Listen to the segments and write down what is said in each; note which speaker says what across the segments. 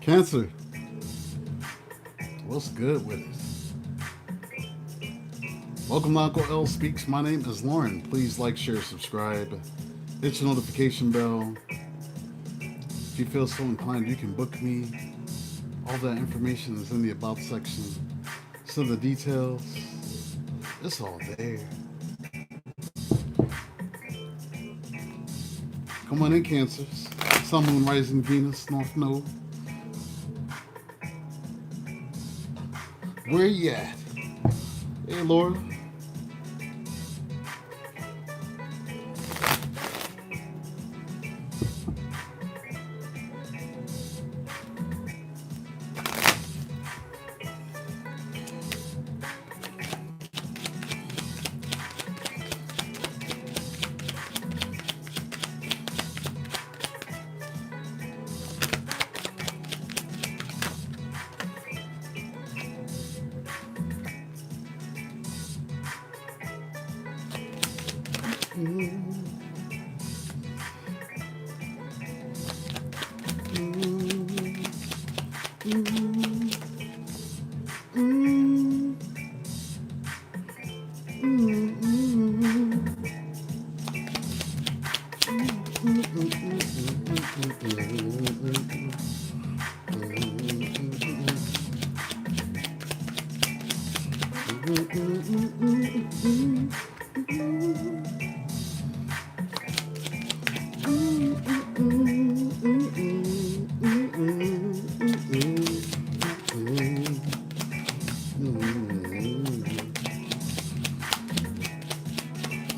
Speaker 1: Cancer, what's good with it? Welcome to Uncle L Speaks. My name is Lauren. Please like, share, subscribe, hit your notification bell. If you feel so inclined, you can book me. All that information is in the About section. Some of the details, it's all there. Come on in, Cancers. Sun, Moon, Rising, Venus, North Node. Where you at? Hey, Laura.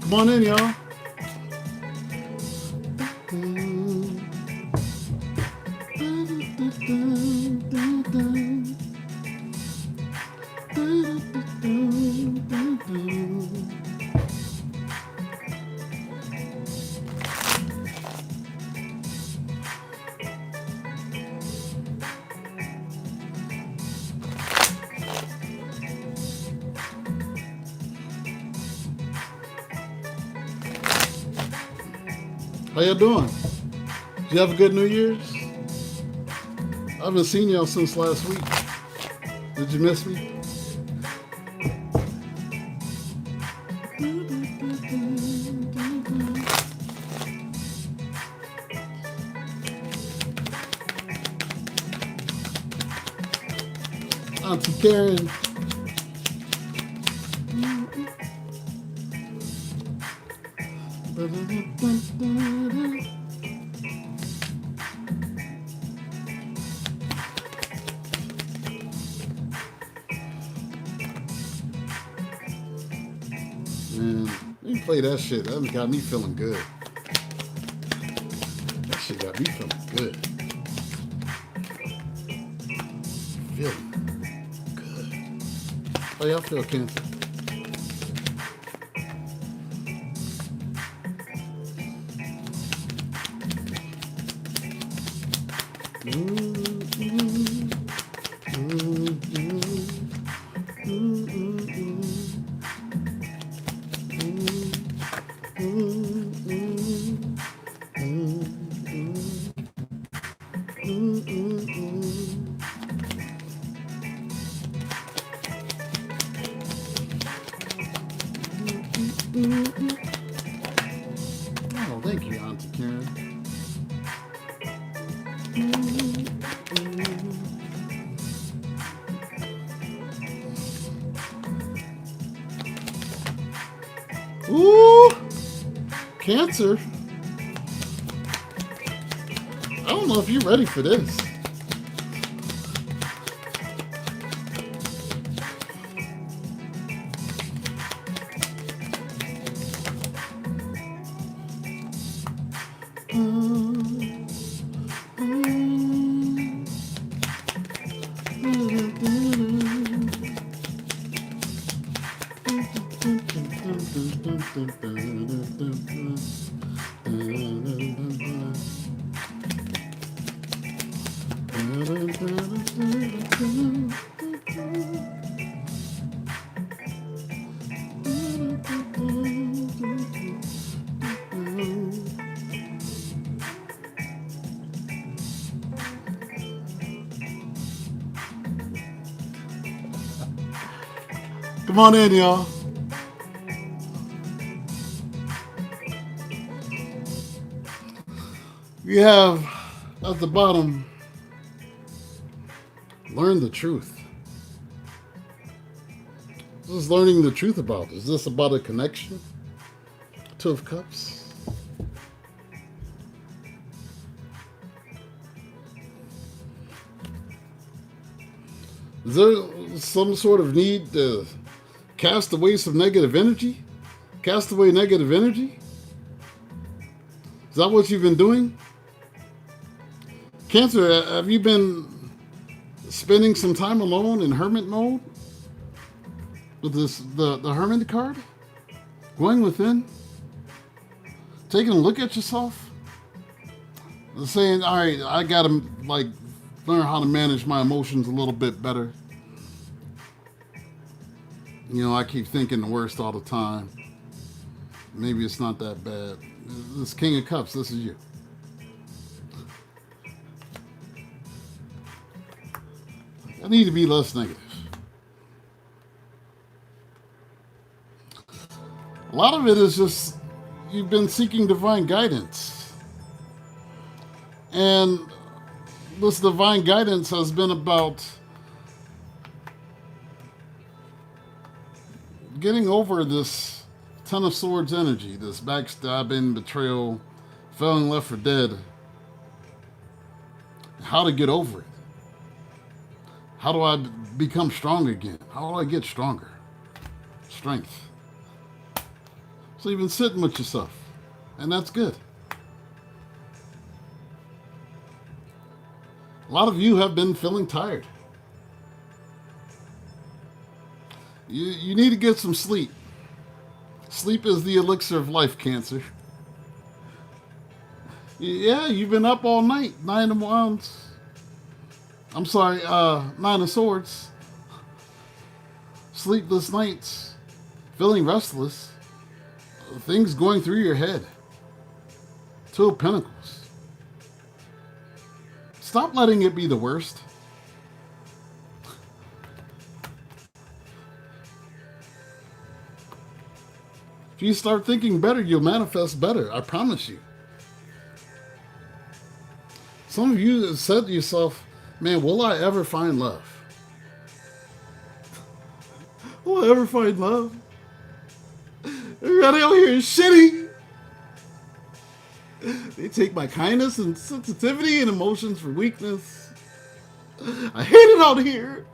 Speaker 1: Come on in, y'all. How y'all doing? Did you have a good New Year's? I haven't seen y'all since last week. Did you miss me? Auntie Karen. Man, you play that shit. That got me feeling good. That shit got me feeling good. Feeling good. How y'all feel, Cancer? Oh, thank you, Auntie Karen. Ooh, Cancer. I don't know if you're ready for this. Come on in, y'all. We have at the bottom, learn the truth. This is learning the truth about. Is this about a connection? Two of Cups. Is there some sort of need to cast away some negative energy? Cast away negative energy? Is that what you've been doing? Cancer, have you been spending some time alone in hermit mode? With the hermit card? Going within? Taking a look at yourself? Saying, all right, I gotta learn how to manage my emotions a little bit better. I keep thinking the worst all the time. Maybe it's not that bad. This King of Cups, this is you. I need to be less negative. A lot of it is just you've been seeking divine guidance. And this divine guidance has been about getting over this Ten of Swords energy, this backstabbing, betrayal, feeling left for dead. How to get over it. How do I become strong again? How do I get stronger? Strength. So you've been sitting with yourself, and that's good. A lot of you have been feeling tired. You need to get some sleep. Sleep is the elixir of life, Cancer. Yeah, you've been up all night. Nine of Wands. I'm sorry, Nine of Swords. Sleepless nights. Feeling restless. Things going through your head. Two of Pentacles. Stop letting it be the worst. If you start thinking better, you'll manifest better. I promise you. Some of you have said to yourself, man, will I ever find love? Will I ever find love? Everybody out here is shitty. They take my kindness and sensitivity and emotions for weakness. I hate it out here.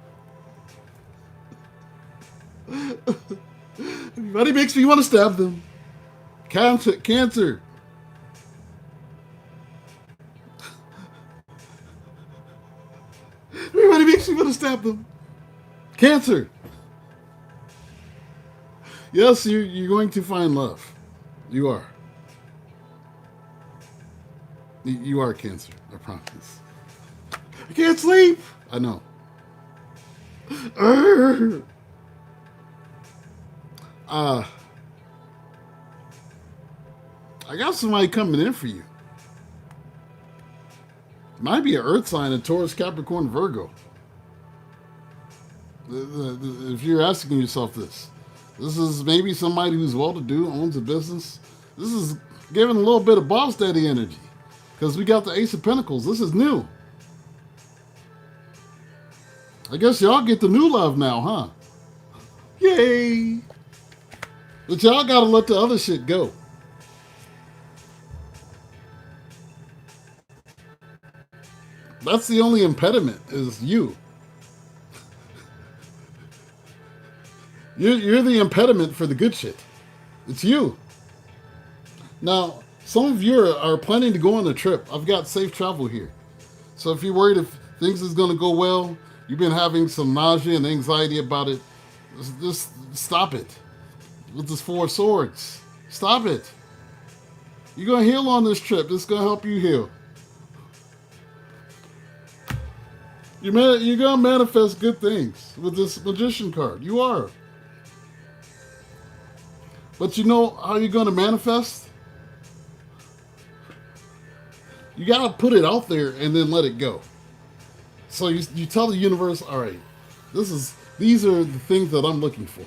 Speaker 1: Everybody makes me want to stab them. Cancer. Everybody makes me want to stab them. Cancer. Yes, you're going to find love. You are. You are Cancer. I promise. I can't sleep. I know. I got somebody coming in for you. Might be an earth sign, a Taurus, Capricorn, Virgo. If you're asking yourself this is maybe somebody who's well-to-do, owns a business. This is giving a little bit of boss daddy energy because we got the Ace of Pentacles. This is new. I guess y'all get the new love now, huh? Yay! But y'all gotta let the other shit go. That's the only impediment, is you. You're the impediment for the good shit. It's you. Now, some of you are planning to go on a trip. I've got safe travel here. So if you're worried if things is going to go well, you've been having some nausea and anxiety about it, just stop it. With this Four of Swords. Stop it. You're going to heal on this trip. It's going to help you heal. You're going to manifest good things with this Magician card. You are. But you know how you're going to manifest? You got to put it out there and then let it go. So you tell the universe, all right, these are the things that I'm looking for.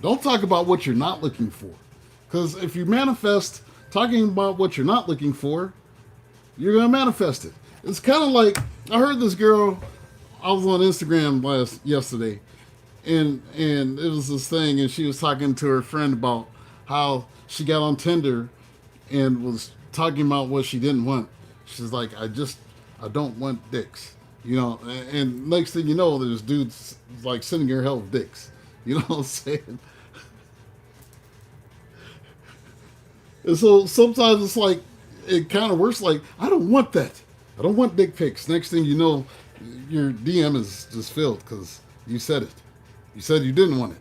Speaker 1: Don't talk about what you're not looking for. Because if you manifest talking about what you're not looking for, you're going to manifest it. It's kind of like, I heard this girl, I was on Instagram yesterday, and it was this thing, and she was talking to her friend about how she got on Tinder and was talking about what she didn't want. She's like, I don't want dicks. You know, and next thing you know, there's dudes like sending her hell of dicks. You know what I'm saying? And so sometimes it's like, it kind of works like, I don't want that. I don't want dick pics. Next thing you know, your DM is just filled because you said it. You said you didn't want it.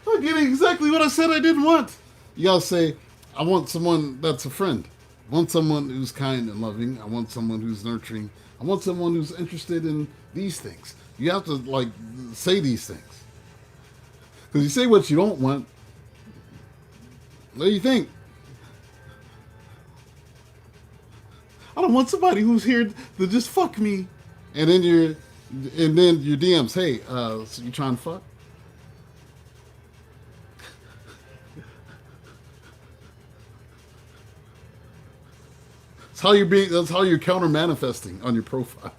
Speaker 1: I'm getting exactly what I said I didn't want. You gotta say, I want someone that's a friend. I want someone who's kind and loving. I want someone who's nurturing. I want someone who's interested in these things. You have to like say these things. Because you say what you don't want, what do you think? I don't want somebody who's here to just fuck me. And then your DMs, hey, so you trying to fuck? That's how you're counter manifesting on your profile.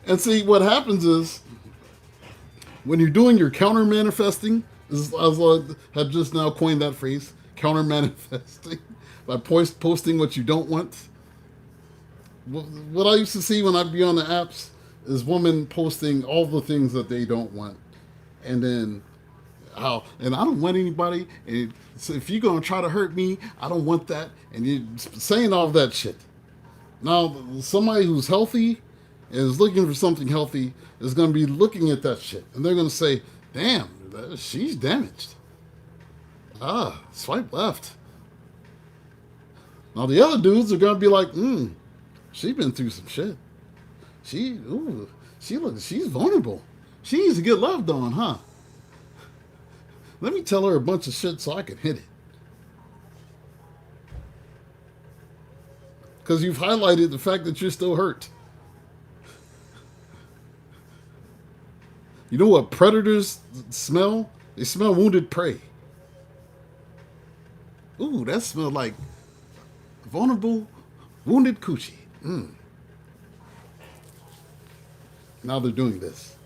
Speaker 1: And see, what happens is, when you're doing your counter manifesting, I have just now coined that phrase, counter manifesting, by posting what you don't want. What I used to see when I'd be on the apps is women posting all the things that they don't want. And then and I don't want anybody, and so if you're going to try to hurt me, I don't want that. And you're saying all that shit. Now, somebody who's healthy and is looking for something healthy is going to be looking at that shit. And they're going to say, damn, she's damaged. Swipe left. Now, the other dudes are going to be like, she's been through some shit. She's vulnerable. She needs to get loved on, huh? Let me tell her a bunch of shit so I can hit it. Because you've highlighted the fact that you're still hurt. You know what predators smell? They smell wounded prey. Ooh, that smells like vulnerable, wounded coochie. Now they're doing this.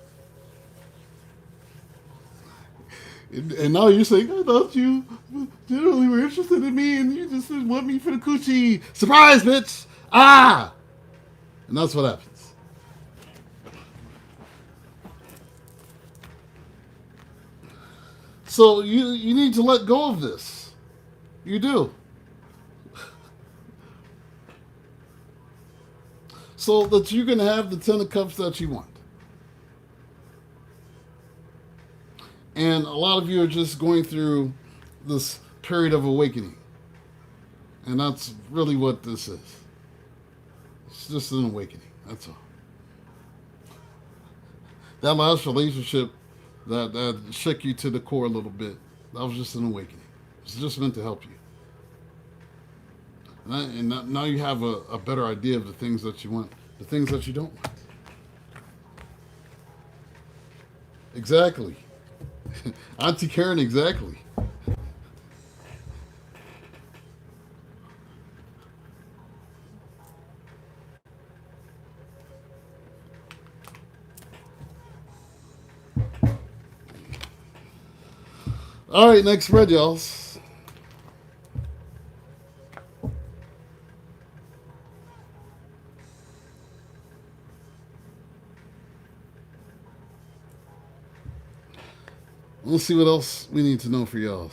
Speaker 1: And now you're saying, I thought you generally were interested in me and you just didn't want me for the coochie. Surprise, bitch! Ah! And that's what happens. So you need to let go of this. You do. So that you can have the 10 of cups that you want. And a lot of you are just going through this period of awakening. And that's really what this is. It's just an awakening. That's all. That last relationship that shook you to the core a little bit, that was just an awakening. It's just meant to help you. And now you have a better idea of the things that you want, the things that you don't want. Exactly. Auntie Karen, exactly. All right, next spread, y'all. Let's see what else we need to know for y'all.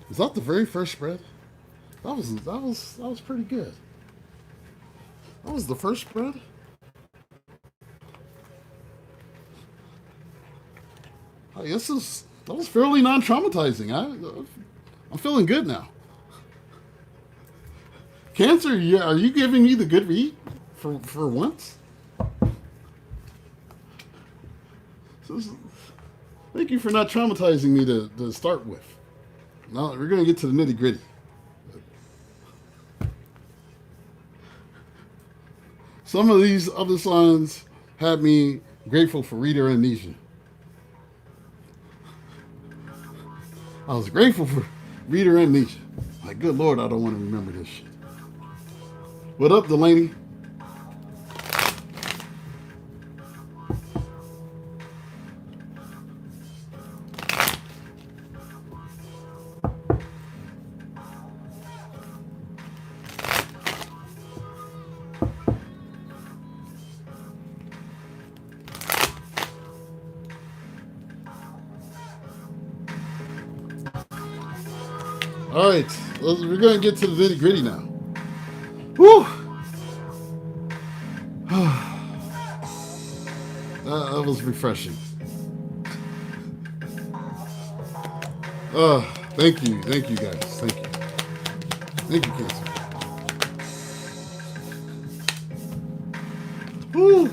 Speaker 1: Is that the very first spread? That was pretty good. That was the first spread. I guess that was fairly non-traumatizing. I'm feeling good now. Cancer, are you giving me the good read for once? Thank you for not traumatizing me to start with. Now we're going to get to the nitty gritty. Some of these other signs had me grateful for reader amnesia. I was grateful for reader amnesia. Like, good Lord, I don't want to remember this shit. What up, Delaney? All right, we're going to get to the nitty gritty now. Whew. That was refreshing. Thank you guys. Thank you, Cancer. Whew.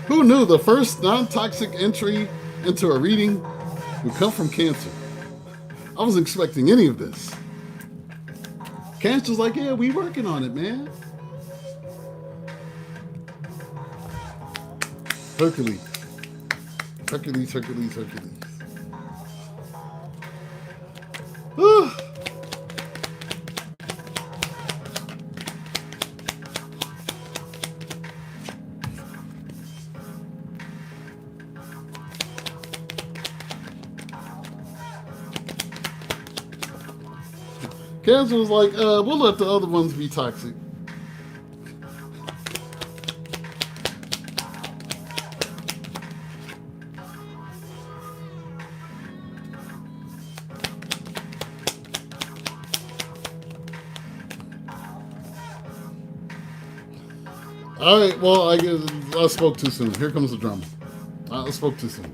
Speaker 1: Who knew the first non-toxic entry into a reading would come from Cancer? I wasn't expecting any of this. Cancer's like, yeah, we working on it, man. Hercules. Whew. Cancer was like, we'll let the other ones be toxic. All right, well, I guess I spoke too soon. Here comes the drama. I spoke too soon.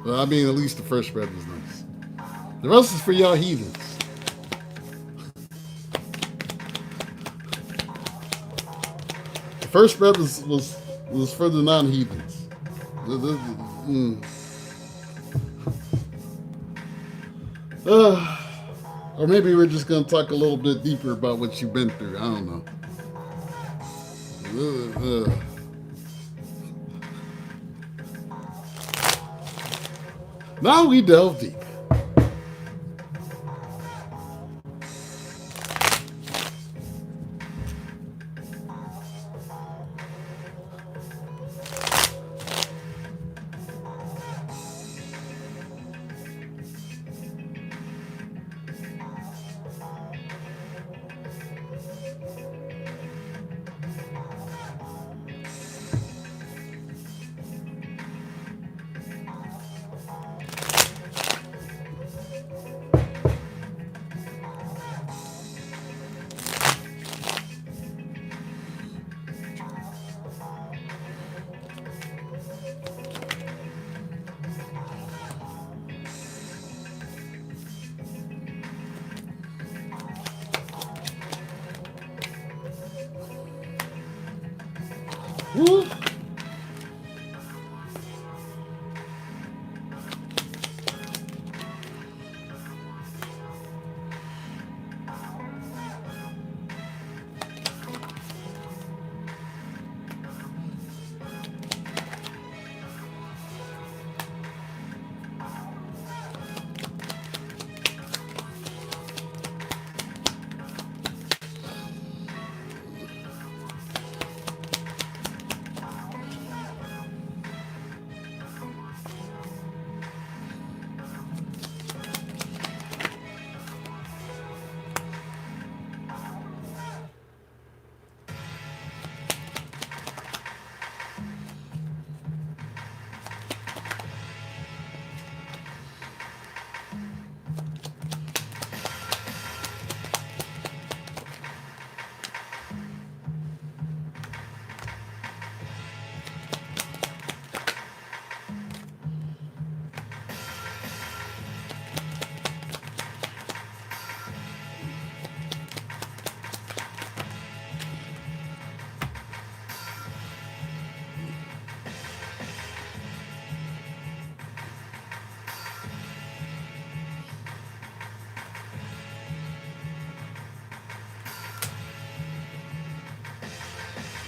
Speaker 1: Well, I mean, at least the first spread was nice. The rest is for y'all heathens. The first spread was for the non-heathens. Or maybe we're just going to talk a little bit deeper about what you've been through. I don't know. Now we delve deep.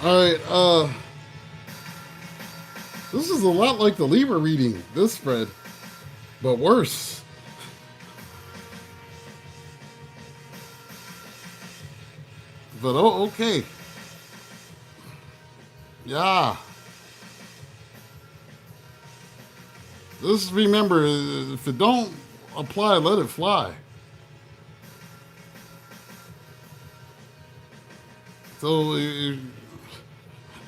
Speaker 1: All right. This is a lot like the Libra reading. This spread, but worse. But oh, okay. Yeah. Just remember, if it don't apply, let it fly. So,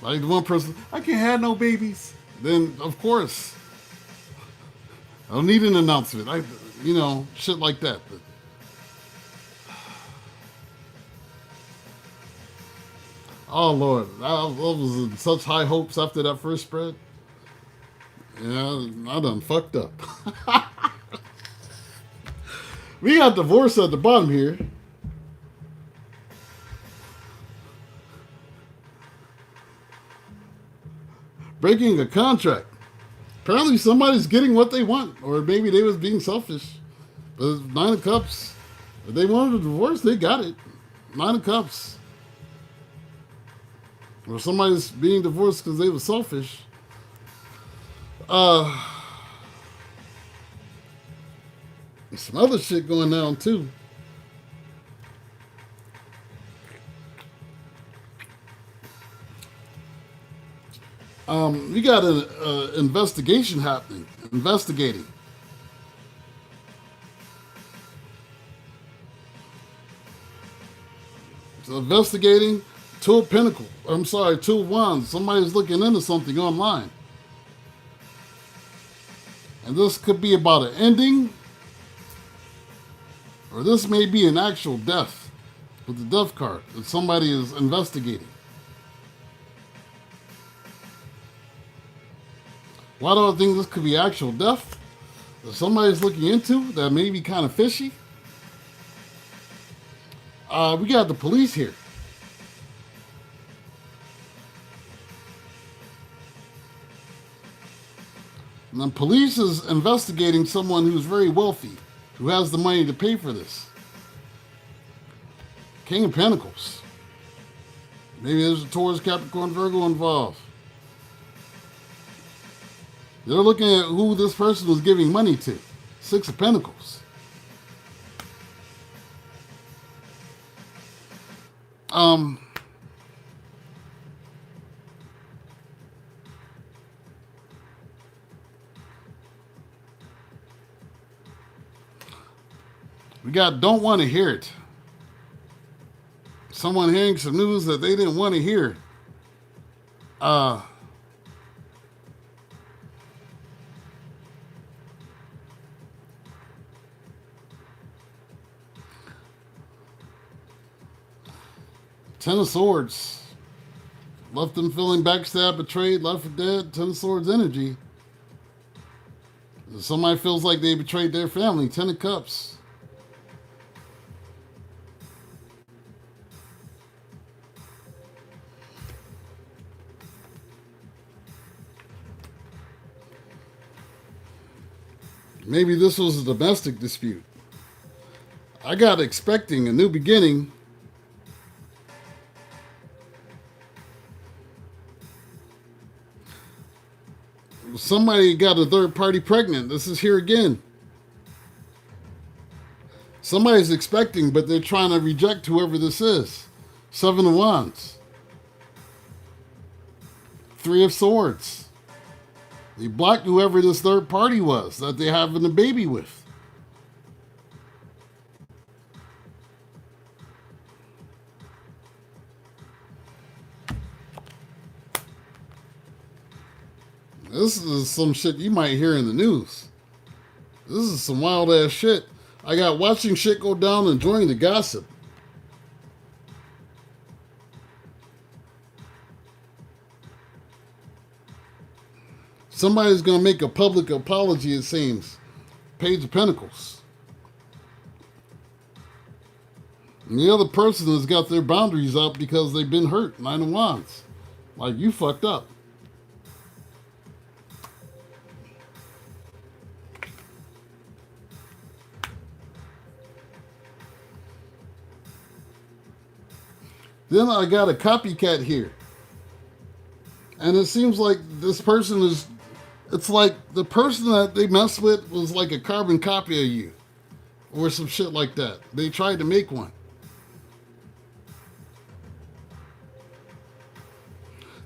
Speaker 1: like one person, I can't have no babies. Then, of course, I don't need an announcement. Shit like that. But, oh Lord, I was in such high hopes after that first spread. Yeah, I done fucked up. We got divorce at the bottom here. Breaking a contract. Apparently somebody's getting what they want, or maybe they was being selfish. But Nine of Cups, if they wanted a divorce, they got it. Nine of Cups. Or somebody's being divorced because they were selfish. Some other shit going down too. We got an investigation happening. Investigating. So investigating Two of Pentacles. I'm sorry, Two of Wands. Somebody's looking into something online. And this could be about an ending. Or this may be an actual death. With the death card that somebody is investigating. Why do I think this could be actual death? That somebody's looking into that may be kind of fishy. We got the police here. And the police is investigating someone who's very wealthy, who has the money to pay for this. King of Pentacles. Maybe there's a Taurus, Capricorn, Virgo involved. They're looking at who this person was giving money to. Six of Pentacles. We got don't want to hear it. Someone hearing some news that they didn't want to hear. Ten of Swords. Left them feeling backstabbed, betrayed, left for dead. Ten of Swords energy. Somebody feels like they betrayed their family. Ten of Cups. Maybe this was a domestic dispute. I got expecting a new beginning. Somebody got a third party pregnant. This is here again. Somebody's expecting, but they're trying to reject whoever this is. Seven of Wands. Three of Swords. They blocked whoever this third party was that they're having a baby with. This is some shit you might hear in the news. This is some wild ass shit. I got watching shit go down, enjoying the gossip. Somebody's going to make a public apology, it seems. Page of Pentacles. And the other person has got their boundaries up because they've been hurt. Nine of Wands. Like, you fucked up. Then I got a copycat here. And it seems like this person is, it's like the person that they messed with was like a carbon copy of you or some shit like that. They tried to make one.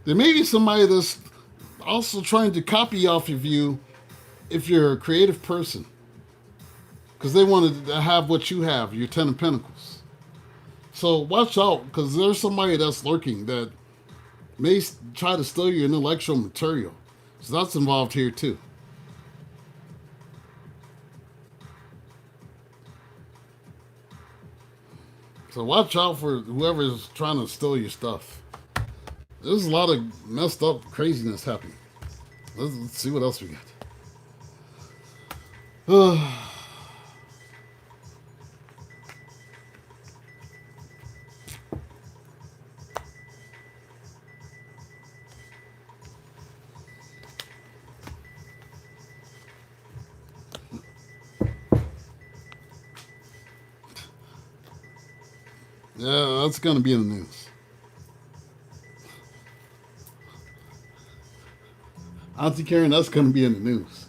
Speaker 1: There may be somebody that's also trying to copy off of you if you're a creative person. Because they wanted to have what you have, your Ten of Pentacles. So watch out, because there's somebody that's lurking that may try to steal your intellectual material. So that's involved here too. So watch out for whoever's trying to steal your stuff. There's a lot of messed up craziness happening. Let's see what else we got. Yeah, that's going to be in the news. Auntie Karen, that's going to be in the news.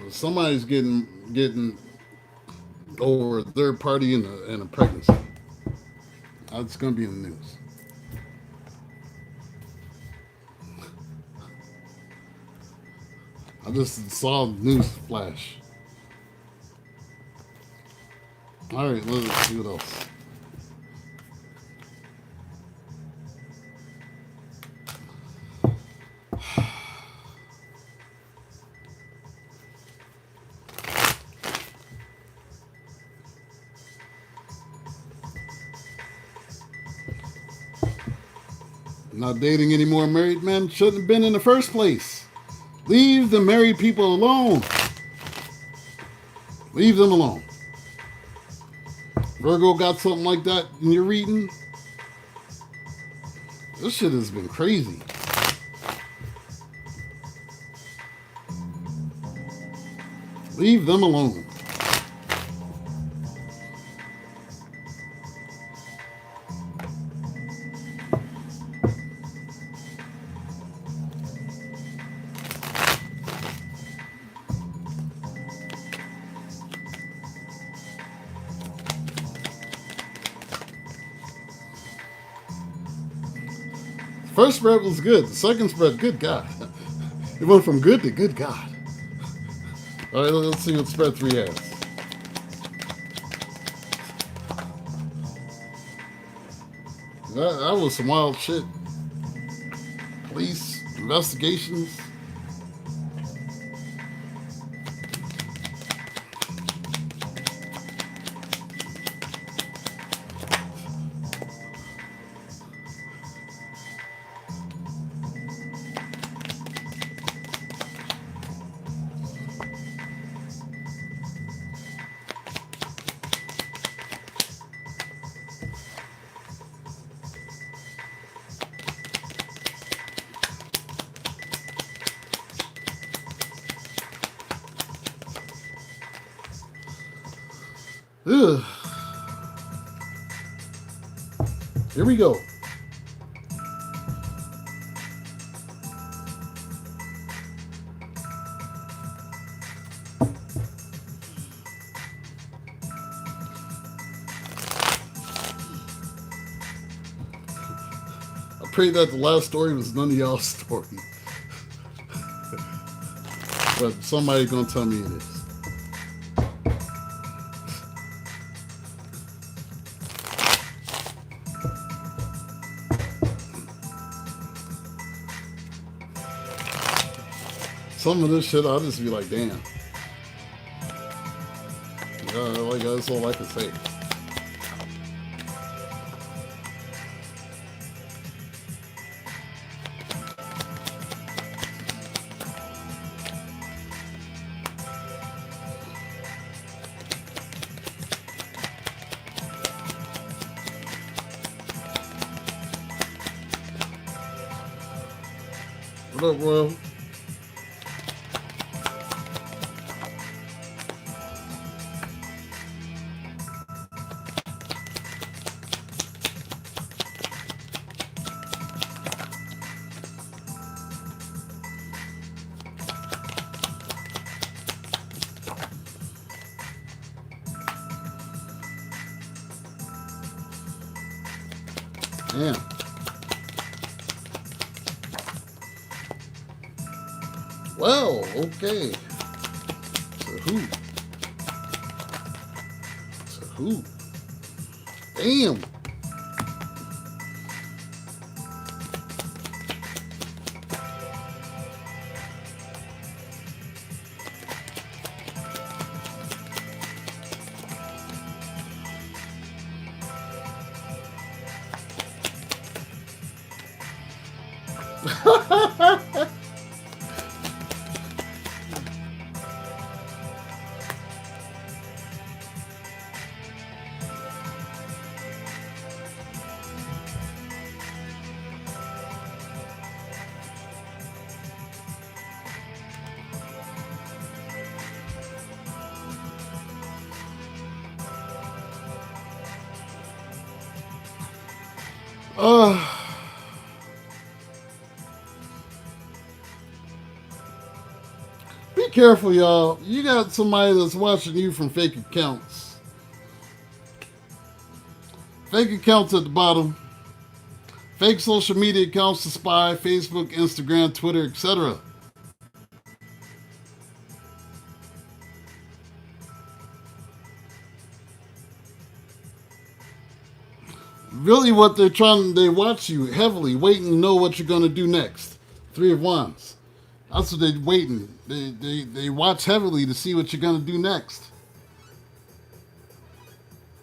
Speaker 1: Somebody's getting over a third party in a pregnancy. That's going to be in the news. I just saw the news flash. All right, let's see what else. Not dating any more married men. Shouldn't have been in the first place. Leave the married people alone. Leave them alone. Virgo got something like that in your reading? This shit has been crazy. Leave them alone. First spread was good. The second spread, good God. It went from good to good God. All right, let's see what spread 3 has. That was some wild shit. Police investigations. Ugh. Here we go. I pray that the last story was none of y'all's story. But somebody's gonna tell me it is. Some of this shit, I'll just be like, damn. Yeah, like, that's all I can say. What up, Royal? Damn. Well, okay. To who? To who? Damn. Be careful, y'all. You got somebody that's watching you from fake accounts. Fake accounts at the bottom. Fake social media accounts to spy, Facebook, Instagram, Twitter, etc. Really what they're trying, they watch you heavily, waiting to know what you're going to do next. Three of Wands. That's what they're waiting. They watch heavily to see what you're going to do next.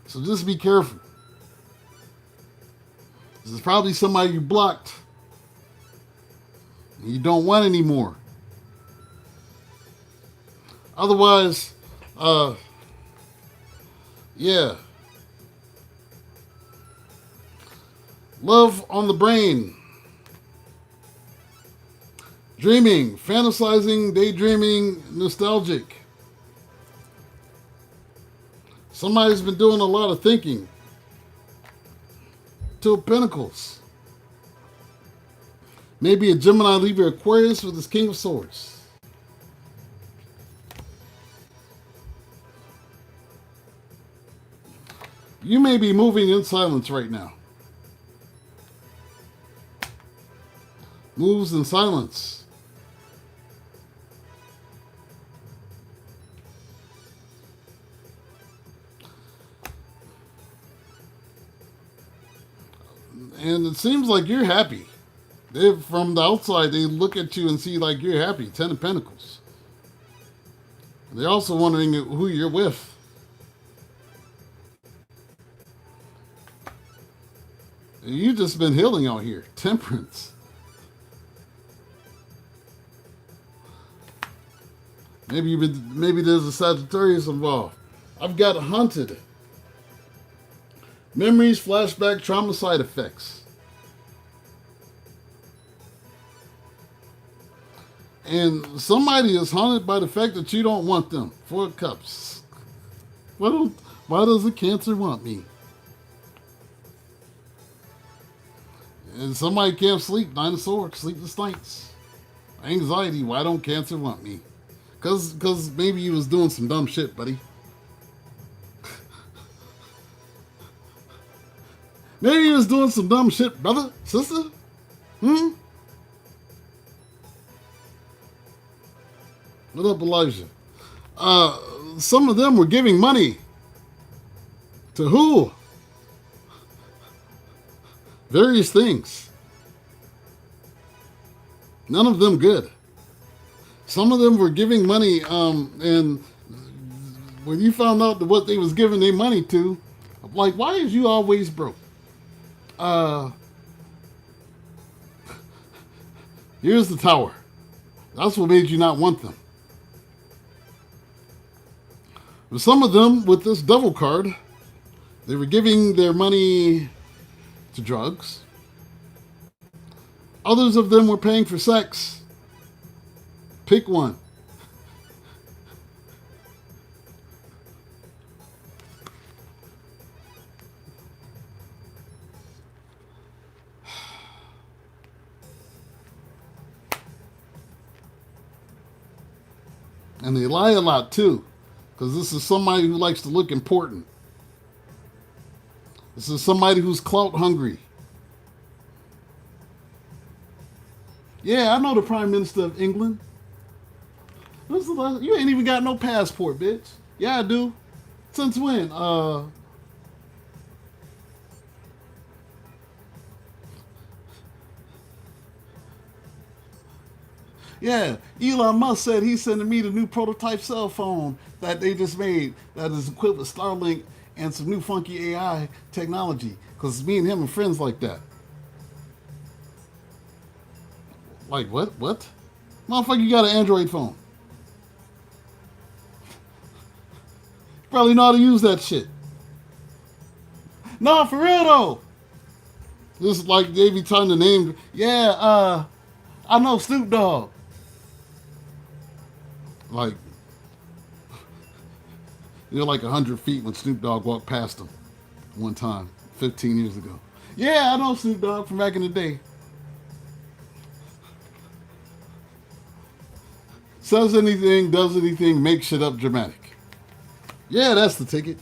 Speaker 1: So just be careful. This is probably somebody you blocked and you don't want anymore. Otherwise, yeah. Love on the brain. Dreaming, fantasizing, daydreaming, nostalgic. Somebody's been doing a lot of thinking. Two of Pentacles. Maybe a Gemini, Libra, Aquarius with his King of Swords. You may be moving in silence right now. Moves in silence. And it seems like you're happy. From the outside, they look at you and see like you're happy. Ten of Pentacles. They're also wondering who you're with. You've just been healing out here. Temperance. Maybe there's a Sagittarius involved. I've got hunted. Memories, flashback, trauma, side effects. And somebody is haunted by the fact that you don't want them. Four of Cups. Why does the Cancer want me? And somebody can't sleep. Nine of Swords. Sleepless nights. Anxiety. Why don't Cancer want me? Because maybe you was doing some dumb shit, buddy. Maybe you was doing some dumb shit, brother, sister. What up, Elijah? Some of them were giving money. To who? Various things. None of them good. Some of them were giving money, and when you found out what they was giving their money to, I'm like, why is you always broke? Here's the Tower. That's what made you not want them. But some of them, with this Devil card, they were giving their money to drugs. Others of them were paying for sex. Pick one. And they lie a lot too, because this is somebody who likes to look important. This is somebody who's clout hungry. Yeah, I know the Prime Minister of England. You ain't even got no passport, bitch. Yeah, I do. Since when? Yeah, Elon Musk said he's sending me the new prototype cell phone that they just made that is equipped with Starlink and some new funky AI technology. Because me and him are friends like that. Like, what? What? Motherfucker, you got an Android phone. Probably know how to use that shit. No, for real though. This is like they be trying to name. Yeah, I know Snoop Dogg. Like, you're like 100 feet when Snoop Dogg walked past him one time, 15 years ago. Yeah, I know Snoop Dogg from back in the day. Says anything, does anything, makes shit up dramatic. Yeah, that's the ticket.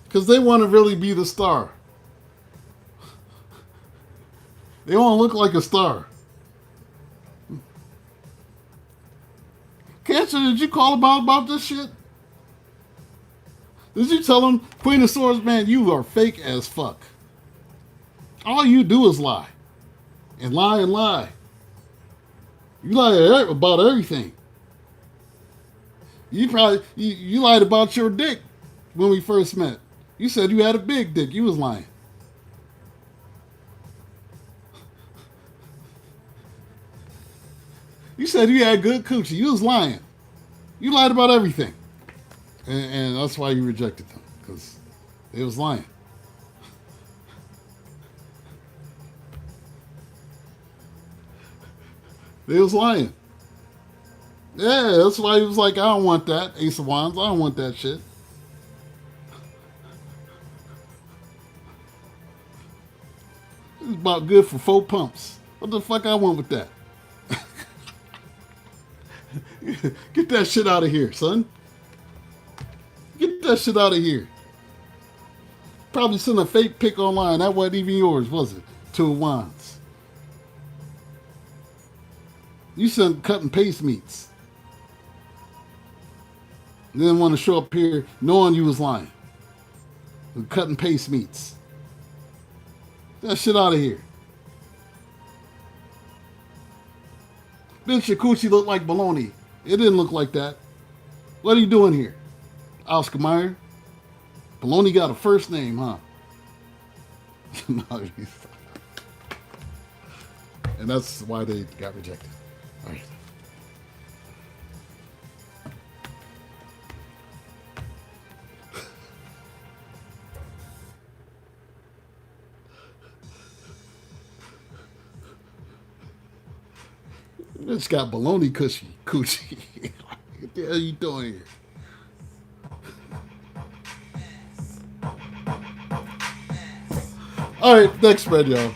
Speaker 1: Because they want to really be the star. They want to look like a star. Cancer, did you call about this shit? Did you tell him, Queen of Swords, man, you are fake as fuck. All you do is lie. And lie and lie. You lie about everything. You lied about your dick when we first met. You said you had a big dick. You was lying. You said you had good coochie. You was lying. You lied about everything. And that's why you rejected them. Because they was lying. They was lying. Yeah, that's why he was like, I don't want that. Ace of Wands, I don't want that shit. It's about good for 4 pumps. What the fuck I want with that? Get that shit out of here, son. Get that shit out of here. Probably sent a fake pic online. That wasn't even yours, was it? 2 of Wands. You sent cut and paste meets. Didn't want to show up here knowing you was lying. Cut and paste meets. Get that shit out of here. Bitch, your coochie looked like baloney. It didn't look like that. What are you doing here? Oscar Mayer? Baloney got a first name, huh? And that's why they got rejected. All right. It's got baloney coochie. What the hell are you doing here? All right, next spread, y'all.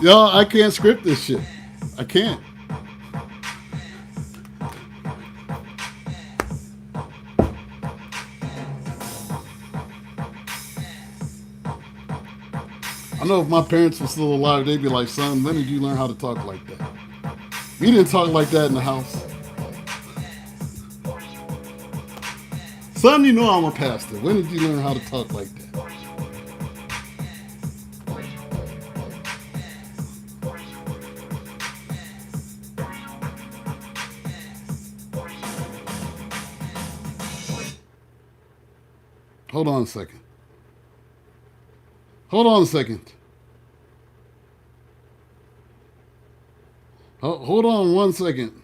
Speaker 1: Y'all, I can't script this shit. I can't. I know if my parents were still alive, they'd be like, son, when did you learn how to talk like that? We didn't talk like that in the house. Son, you know I'm a pastor. When did you learn how to talk like that? Hold on a second. Hold on a second. Hold on 1 second.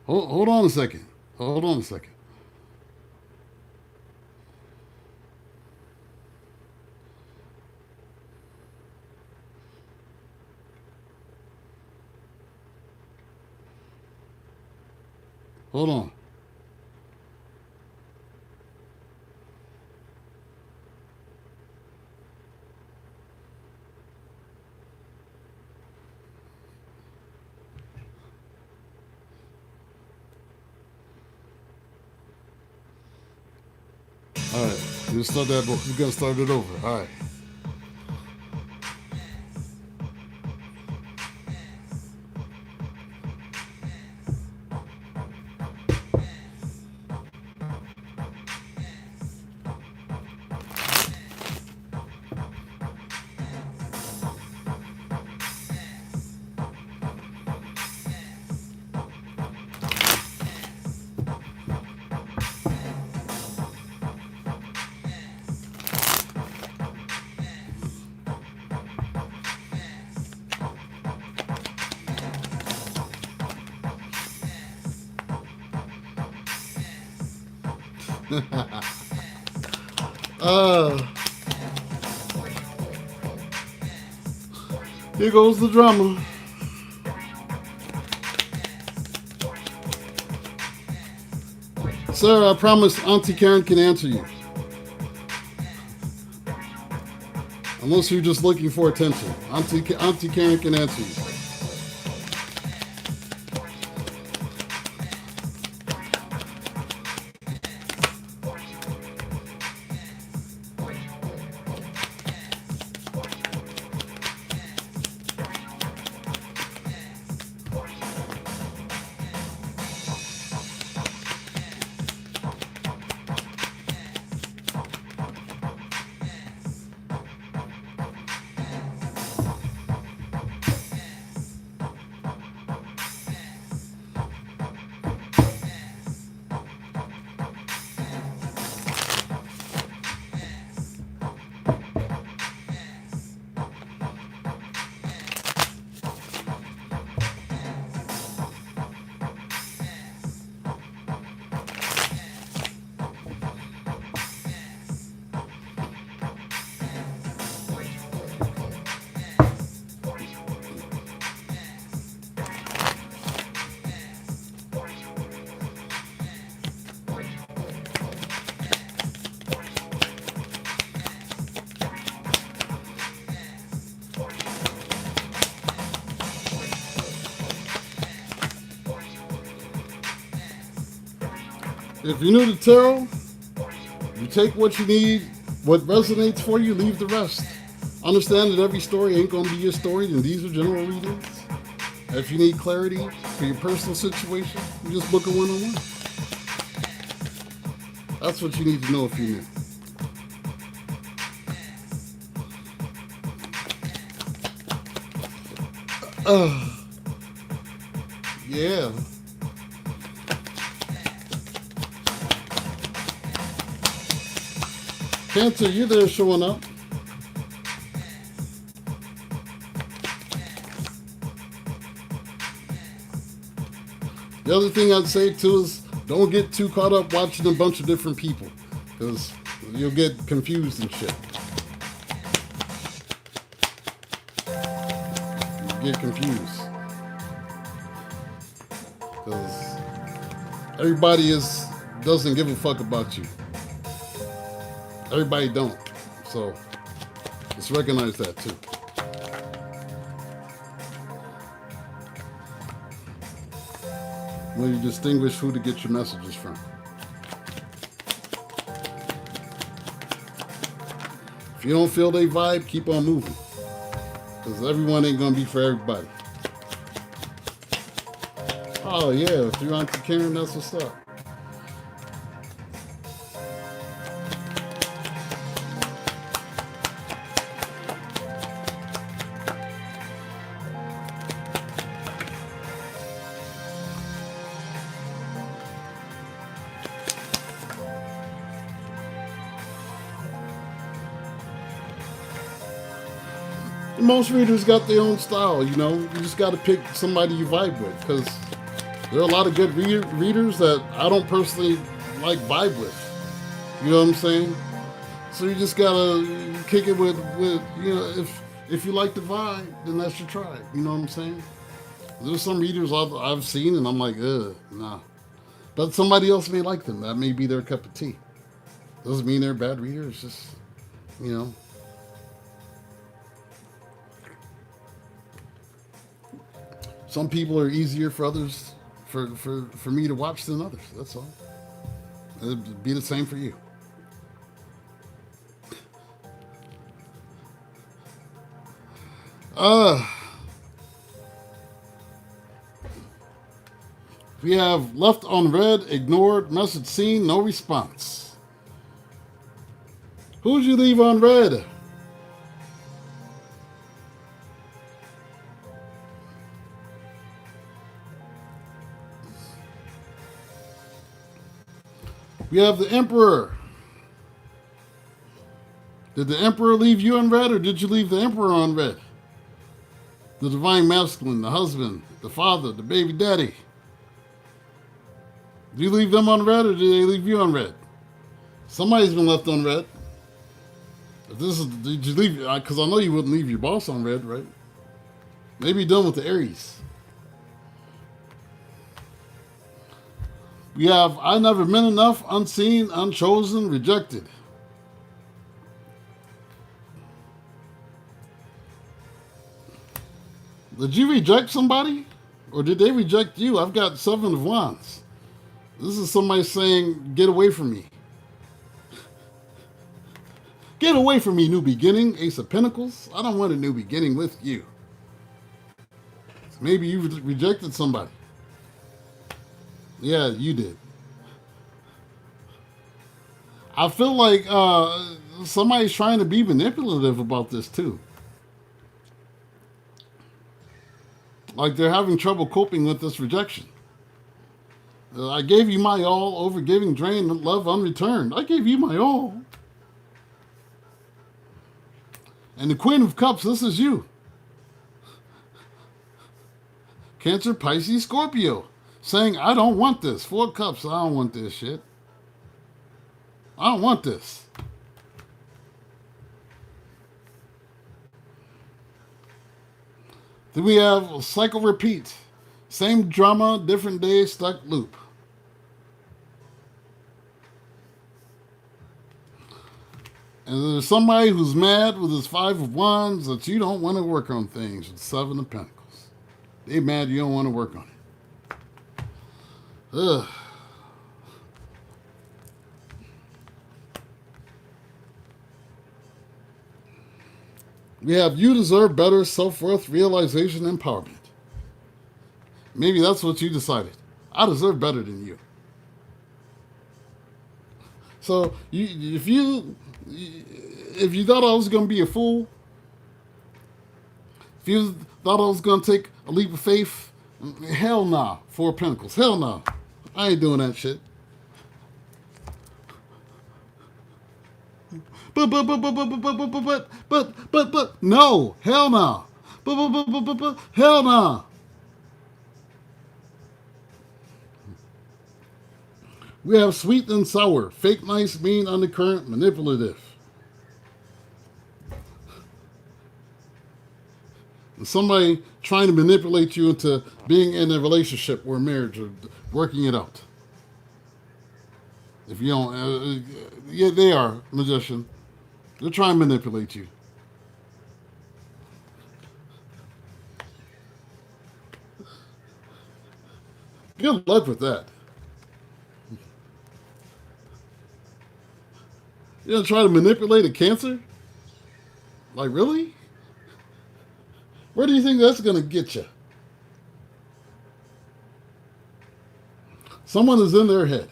Speaker 1: Hold on a second. Hold on a second. Hold on. All right, you start that. You're gonna start it over. All right. Here goes the drama. Sir, I promise Auntie Karen can answer you. Unless you're just looking for attention. Auntie Karen can answer you. If you're new to tarot, you take what you need, what resonates for you, leave the rest. Understand that every story ain't going to be your story, and these are general readings. If you need clarity for your personal situation, you just book a one-on-one. That's what you need to know if you're new. Yeah. Cancer, you're there showing up. The other thing I'd say too is don't get too caught up watching a bunch of different people, because you'll get confused and shit. You get confused. Because everybody doesn't give a fuck about you. Everybody don't. So let's recognize that too. When you distinguish who to get your messages from. If you don't feel they vibe, keep on moving. Because everyone ain't going to be for everybody. Oh yeah, if you're Auntie Karen, that's what's up. Most readers got their own style, you know. You just got to pick somebody you vibe with, because there are a lot of good readers that I don't personally like vibe with. You know what I'm saying? So you just gotta kick it with you know, if you like the vibe, then that's your tribe. You know what I'm saying? There's some readers I've seen and I'm like, nah. But somebody else may like them. That may be their cup of tea. Doesn't mean they're a bad reader. It's just, you know. Some people are easier for others, for me to watch than others. That's all. It'd be the same for you. Uh, we have left unread, ignored, message seen, no response. Who'd you leave unread? We have the Emperor. Did the Emperor leave you unread, or did you leave the Emperor unread? The Divine Masculine, the husband, the father, the baby daddy. Did you leave them unread, or did they leave you unread? Somebody's been left unread. If this is, did you leave? Because I know you wouldn't leave your boss unread, right? Maybe done with the Aries. We have I never meant enough, unseen, unchosen, rejected. Did you reject somebody? Or did they reject you? I've got 7 of Wands. This is somebody saying, get away from me. Get away from me, new beginning. Ace of Pentacles. I don't want a new beginning with you. Maybe you rejected somebody. Yeah, you did. I feel like somebody's trying to be manipulative about this too. Like they're having trouble coping with this rejection. I gave you my all, overgiving, drained, love unreturned. I gave you my all. And the Queen of Cups, this is you. Cancer, Pisces, Scorpio. Saying, I don't want this. 4 Cups, I don't want this shit. I don't want this. Then we have cycle repeat. Same drama, different day, stuck loop. And there's somebody who's mad with his 5 of Wands that you don't want to work on things with 7 of Pentacles. They mad you don't want to work on it. Ugh. We have you deserve better, self-worth, realization, empowerment. Maybe that's what you decided. I deserve better than you. So if you thought I was going to be a fool, if you thought I was going to take a leap of faith, hell nah. 4 Pentacles, hell nah. I ain't doing that shit. But no, hell no. But hell no. We have sweet and sour, fake, nice, mean, undercurrent, manipulative. And somebody trying to manipulate you into being in a relationship or marriage or working it out. If you don't, yeah, they are, magician. They're trying to manipulate you. Good luck with that. You're gonna try to manipulate a Cancer? Like, really? Where do you think that's gonna get you? Someone is in their head,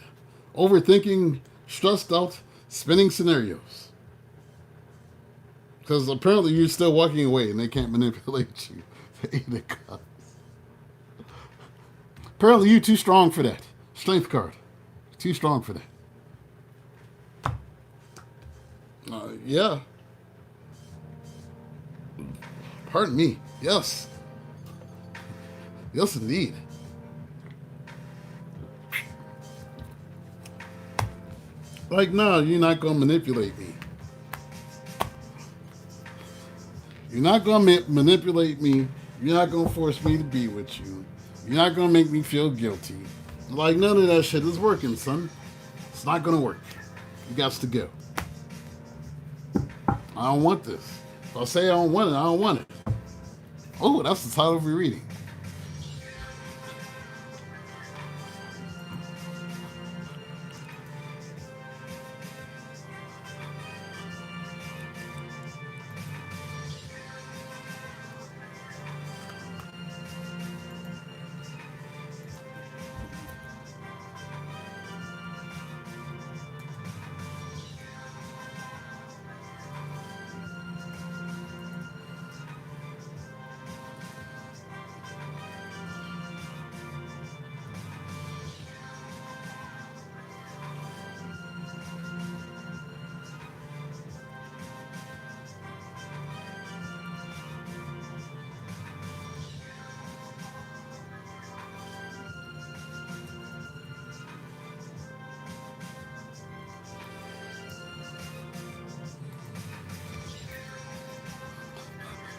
Speaker 1: overthinking, stressed out, spinning scenarios. Because apparently you're still walking away and they can't manipulate you. The 8 of Cups. Apparently you're too strong for that. Strength card. Too strong for that. Yeah. Pardon me. Yes. Yes, indeed. Like, no, you're not going to manipulate me. You're not going to manipulate me. You're not going to force me to be with you. You're not going to make me feel guilty. Like, none of that shit is working, son. It's not going to work. You got to go. I don't want this. If I say I don't want it, I don't want it. Oh, that's the title of your reading.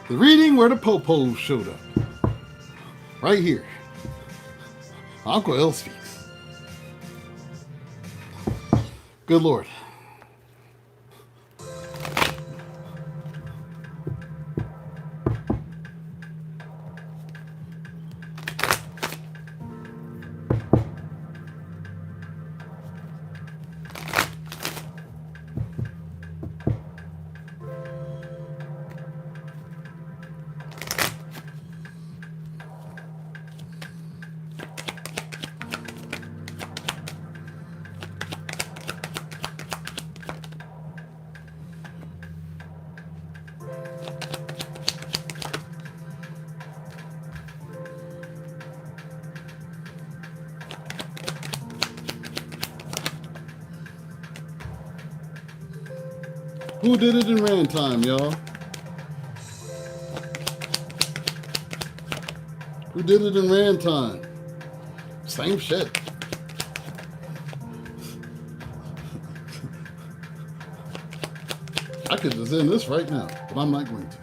Speaker 1: The reading where the popos showed up. Right here. Uncle L speaks. Good Lord. Who did it in ran time, y'all? Who did it in ran time? Same shit. I could just end this right now, but I'm not going to.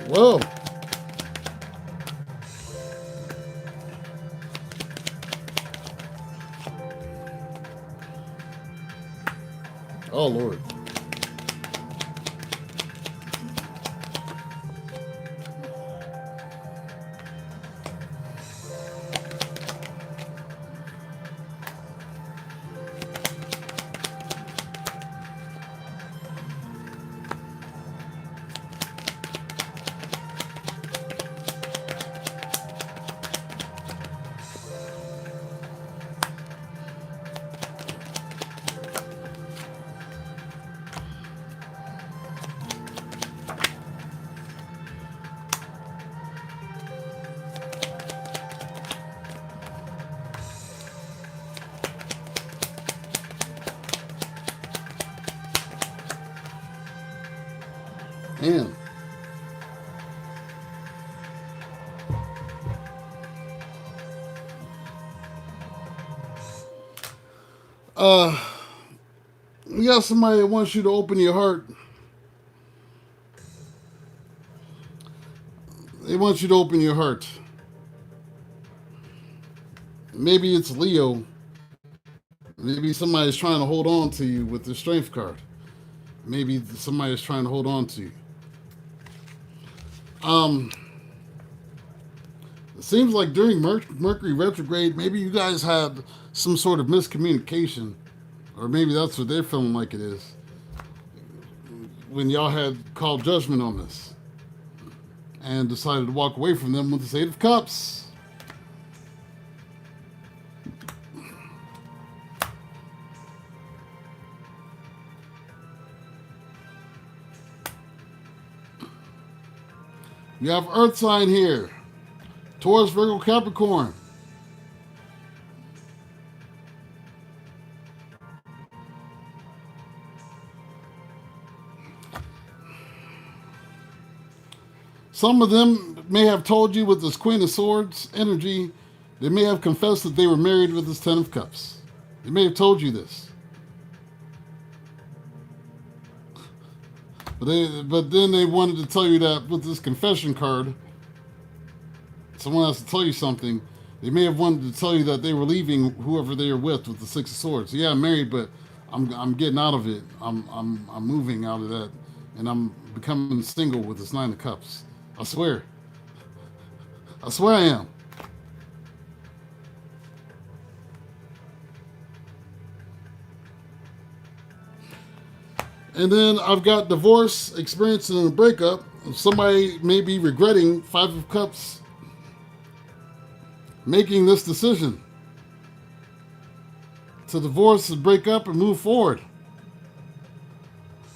Speaker 1: Whoa. Oh, Lord. Man. You got somebody that wants you to open your heart. They want you to open your heart. Maybe it's Leo. Maybe somebody's trying to hold on to you with the strength card. Maybe somebody's trying to hold on to you. It seems like during Mercury retrograde, maybe you guys had some sort of miscommunication, or maybe that's what they're feeling like it is, when y'all had called judgment on this and decided to walk away from them with the Eight of Cups. You have Earth sign here. Taurus, Virgo, Capricorn. Some of them may have told you with this Queen of Swords energy, they may have confessed that they were married with this Ten of Cups. They may have told you this. But then they wanted to tell you that with this confession card, someone has to tell you something. They may have wanted to tell you that they were leaving whoever they were with the Six of Swords. Yeah, I'm married, but I'm getting out of it. I'm moving out of that, and I'm becoming single with this Nine of Cups. I swear. I swear I am. And then I've got divorce, experiencing a breakup, somebody may be regretting Five of Cups making this decision to divorce and break up and move forward.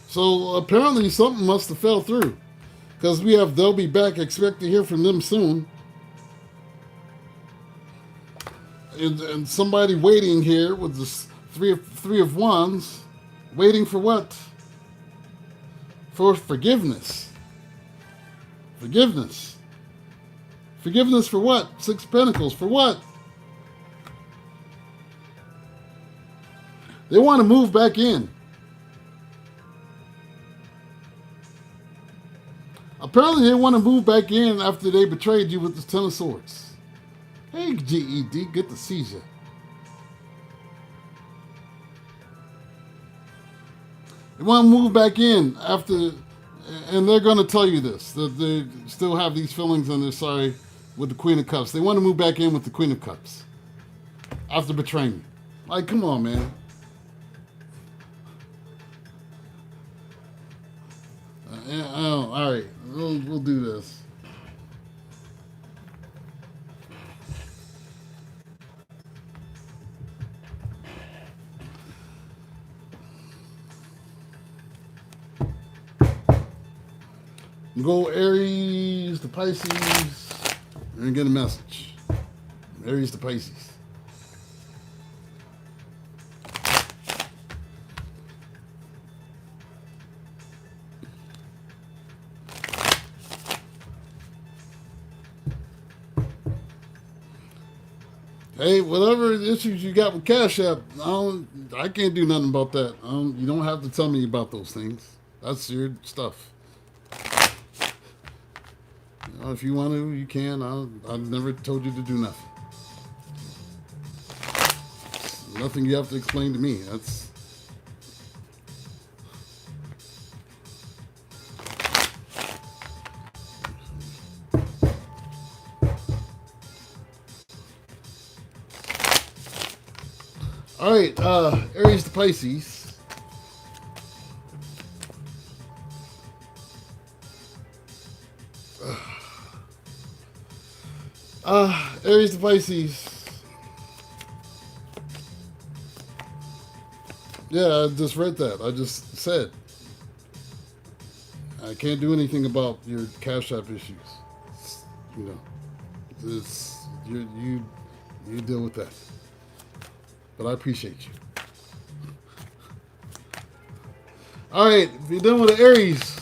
Speaker 1: So apparently something must have fell through, because we have they'll be back. Expect to hear from them soon. And somebody waiting here with this three of wands, waiting for what? For forgiveness. Forgiveness. Forgiveness for what? Six of Pentacles for what? They want to move back in. Apparently they want to move back in after they betrayed you with the Ten of Swords. Hey, GED, good to see you. They want to move back in after, and they're going to tell you this, that they still have these feelings and they're sorry with the Queen of Cups. They want to move back in with the Queen of Cups after betraying you. Like, come on, man. Oh, all right, we'll do this. Go Aries to Pisces and get a message. Aries to Pisces. Hey, whatever issues you got with Cashapp, I can't do nothing about that. You don't have to tell me about those things. That's your stuff. If you want to, you can. I've never told you to do nothing. Nothing you have to explain to me. That's... All right, Aries to Pisces. Aries to Pisces. Yeah, I just read that. I just said I can't do anything about your Cashapp issues. You know, you deal with that. But I appreciate you. All right, if you're done with the Aries.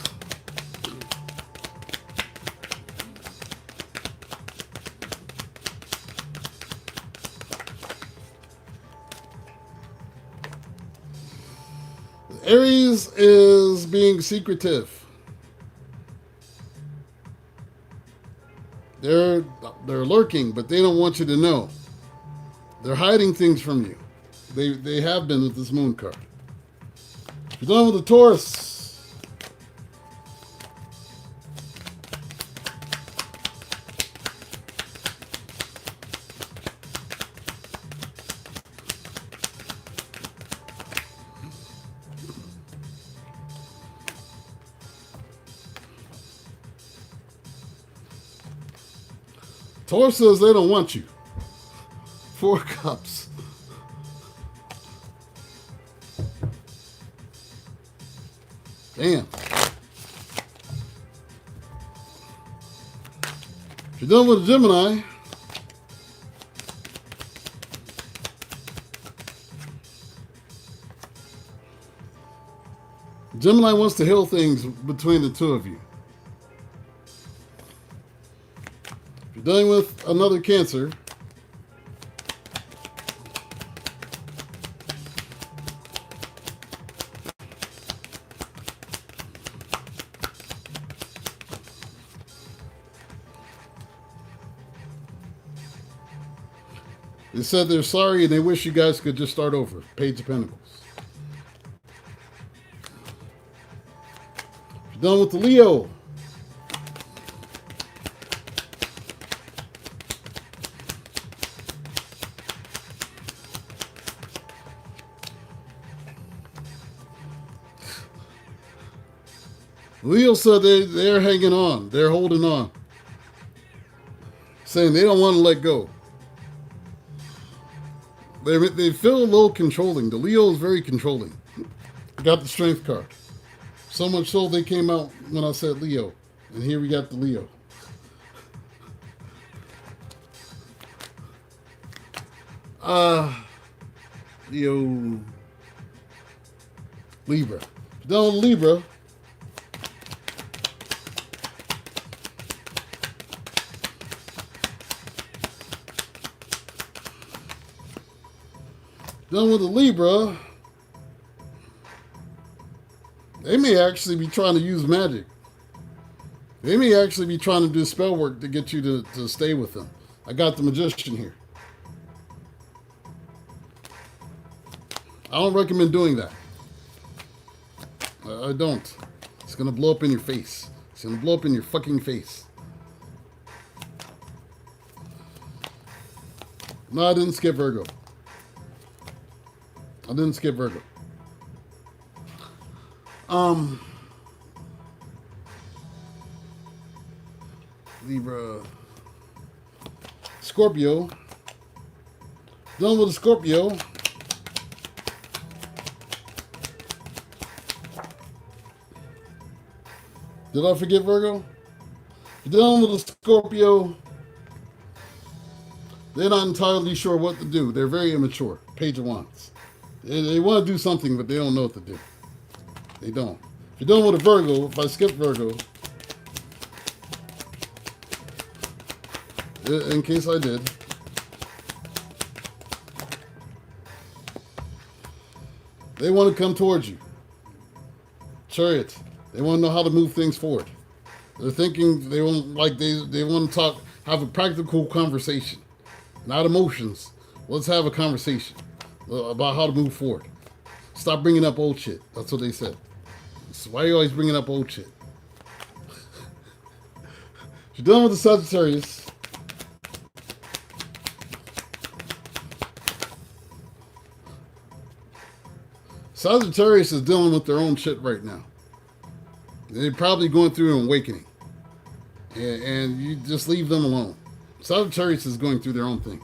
Speaker 1: Aries is being secretive. They're lurking, but they don't want you to know. They're hiding things from you. They have been with this moon card. If you're done with the Taurus. Taurus says they don't want you. Four Cups. Damn. If you're done with Gemini, Gemini wants to heal things between the two of you. If you're dealing with another Cancer, they said they're sorry and they wish you guys could just start over. Page of Pentacles. If you're done with the Leo, Leo said they're hanging on. They're holding on. Saying they don't want to let go. They feel a little controlling. The Leo is very controlling. Got the strength card. So much so they came out when I said Leo. And here we got the Leo. Leo. Libra. Done with Libra. Done with the Libra. They may actually be trying to use magic. They may actually be trying to do spell work to get you to stay with them. I got the Magician here. I don't recommend doing that. I don't. It's going to blow up in your face. It's going to blow up in your fucking face. No, I didn't skip Virgo. I didn't skip Virgo. Libra. Scorpio. Done with the Scorpio. Did I forget Virgo? Done with the Scorpio. They're not entirely sure what to do. They're very immature. Page of Wands. They want to do something, but they don't know what to do. They don't. If you're done with a Virgo, if I skip Virgo, in case I did, they want to come towards you. Chariot. They want to know how to move things forward. They're thinking they want to talk, have a practical conversation, not emotions. Let's have a conversation about how to move forward. Stop bringing up old shit. That's what they said. So why are you always bringing up old shit? You're done with the Sagittarius. Sagittarius is dealing with their own shit right now. They're probably going through an awakening. And you just leave them alone. Sagittarius is going through their own thing.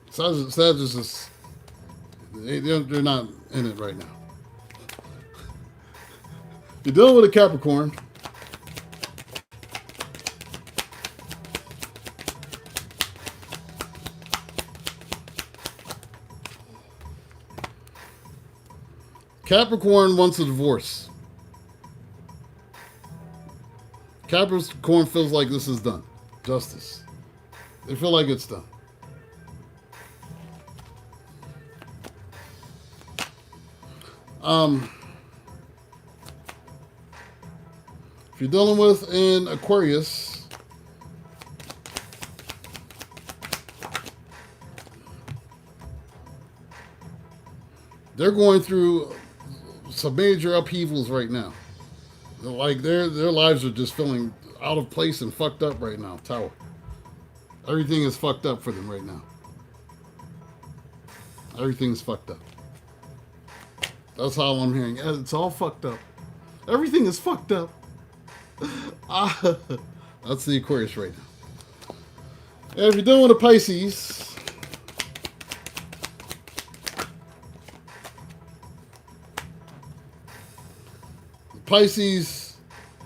Speaker 1: Sagittarius is, they're not in it right now. You're dealing with a Capricorn. Capricorn wants a divorce. Capricorn feels like this is done. Justice. They feel like it's done. If you're dealing with an Aquarius, they're going through some major upheavals right now. Like their lives are just feeling out of place and fucked up right now. Tower. Everything is fucked up for them right now. Everything's fucked up. That's how I'm hearing. It's all fucked up. Everything is fucked up. That's the Aquarius right now. And if you're dealing with a Pisces, Pisces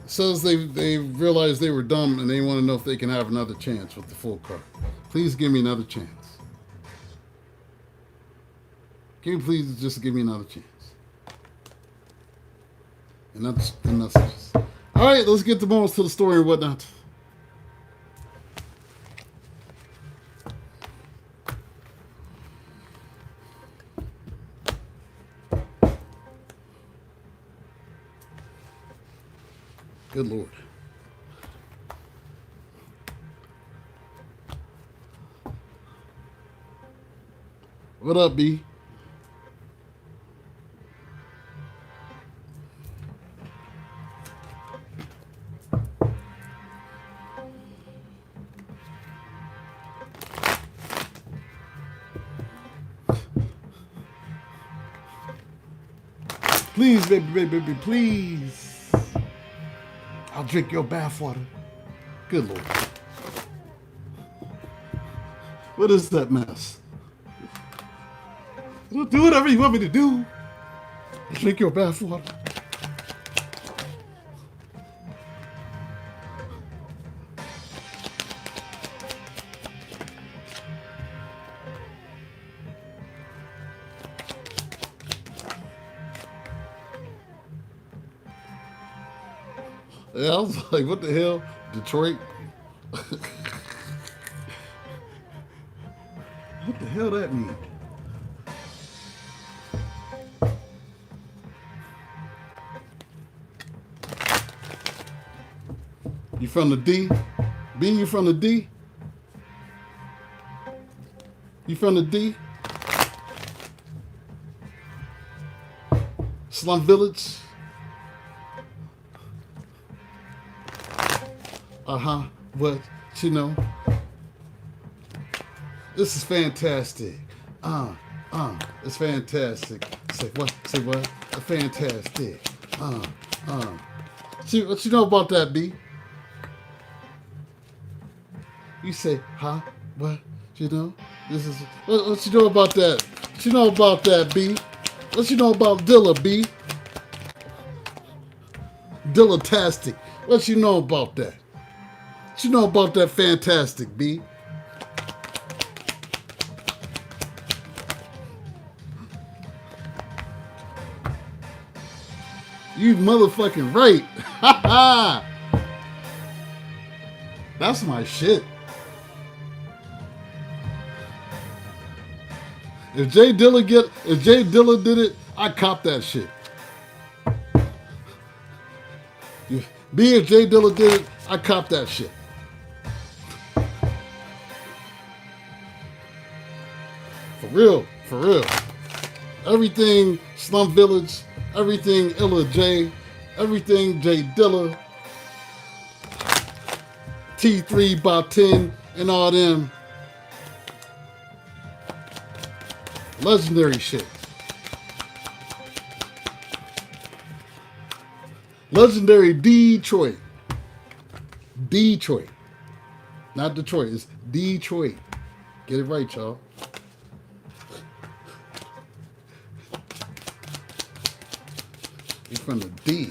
Speaker 1: says they realized they were dumb and they want to know if they can have another chance with the full card. Please give me another chance. Can you please just give me another chance? And that's the messages. All right, let's get the morals to the story and whatnot. Good Lord. What up, B? Please, baby, please. I'll drink your bathwater. Good Lord. What is that mess? Do whatever you want me to do. I'll drink your bathwater. Yeah, I was like, what the hell? Detroit? What the hell that mean? You from the D? B, you from the D? You from the D? Slum Village? But, you know, this is fantastic. It's fantastic. Say what? Say what? Fantastic. See, what you know about that, B? You say, huh? What? You know? This is, what you know about that? What you know about that, B? What you know about Dilla, B? Dilla-tastic. What you know about that? What you know about that fantastic, B? You motherfucking right. Ha ha! That's my shit. If Jay Dilla did it, I cop that shit. B, if Jay Dilla did it, I cop that shit. For real, for real. Everything Slum Village, everything Illa J, everything Jay Dilla, T3 by 10, and all them. Legendary shit. Legendary Detroit. Detroit. Not Detroit, it's Detroit. Get it right, y'all. You're from the D.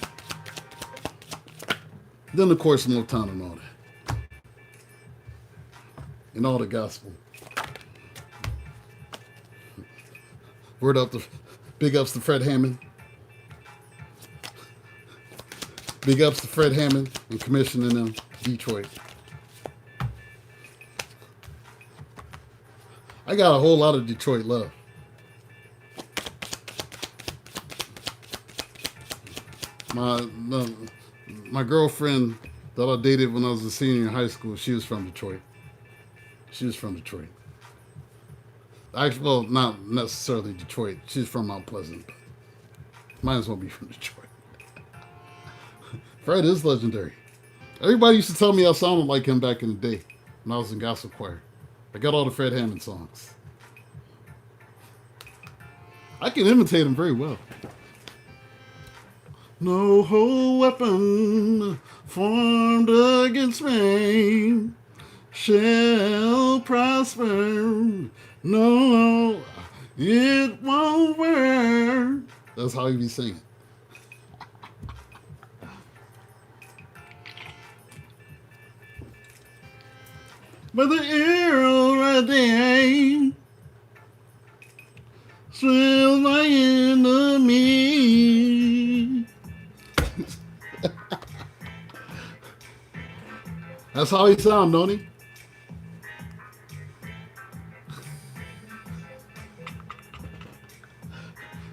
Speaker 1: Then, of course, Motown and all that. And all the gospel. Word up to big ups to Fred Hammond. Big ups to Fred Hammond and commissioning them, Detroit. I got a whole lot of Detroit love. My girlfriend that I dated when I was a senior in high school, she was from Detroit. She was from Detroit. Actually, well, not necessarily Detroit. She's from Mount Pleasant. But might as well be from Detroit. Fred is legendary. Everybody used to tell me I sounded like him back in the day when I was in gospel choir. I got all the Fred Hammond songs. I can imitate him very well. No whole weapon formed against me shall prosper. No, it won't work. That's how he be singing. But the arrow right there swells my enemy. That's how he sound, don't he?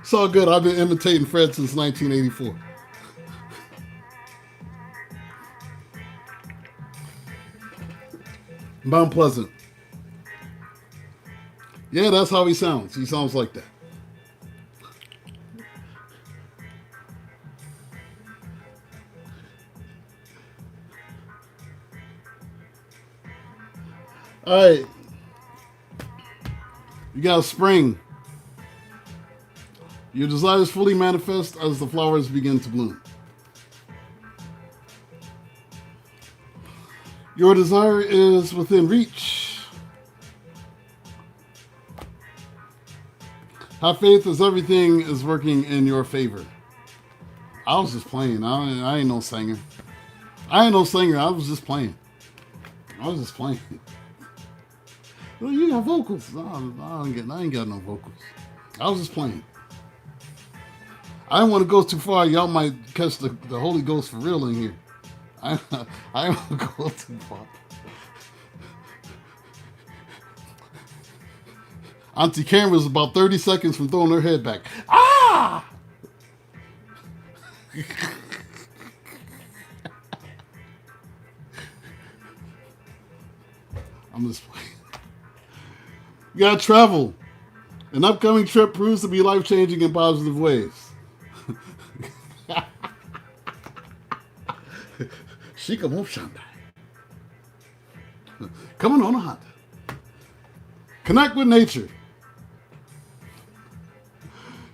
Speaker 1: It's all good. I've been imitating Fred since 1984. Mount Pleasant. Yeah, that's how he sounds. He sounds like that. All right. You got spring. Your desires fully manifest as the flowers begin to bloom. Your desire is within reach. Have faith as everything is working in your favor. I was just playing. I ain't no singer. I was just playing. Well, you got vocals. I ain't got no vocals. I was just playing. I didn't want to go too far. Y'all might catch the Holy Ghost for real in here. I don't want to go too far. Auntie Karen was about 30 seconds from throwing her head back. Ah! I'm just playing. You gotta travel. An upcoming trip proves to be life-changing in positive ways. Shika Moshandai. Coming on a Honda. Connect with nature.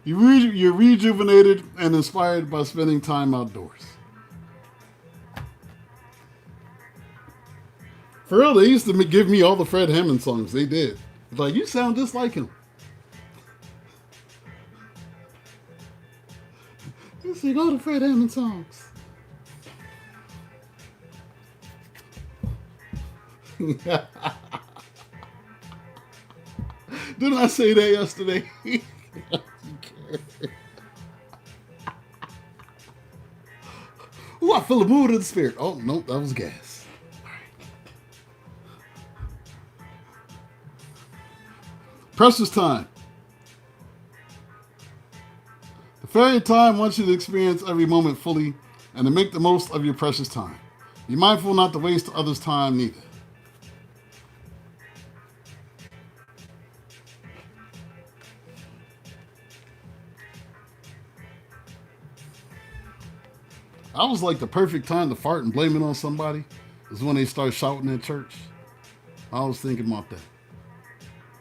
Speaker 1: You're rejuvenated and inspired by spending time outdoors. For real, they used to give me all the Fred Hammond songs. They did. It's like, you sound just like him. You sing all the Fred Hammond songs. Didn't I say that yesterday? Ooh, I feel the mood of the spirit. Oh, no, that was gas. Precious time. The fairy time wants you to experience every moment fully and to make the most of your precious time. Be mindful not to waste others' time neither. I was like the perfect time to fart and blame it on somebody is when they start shouting at church. I was thinking about that.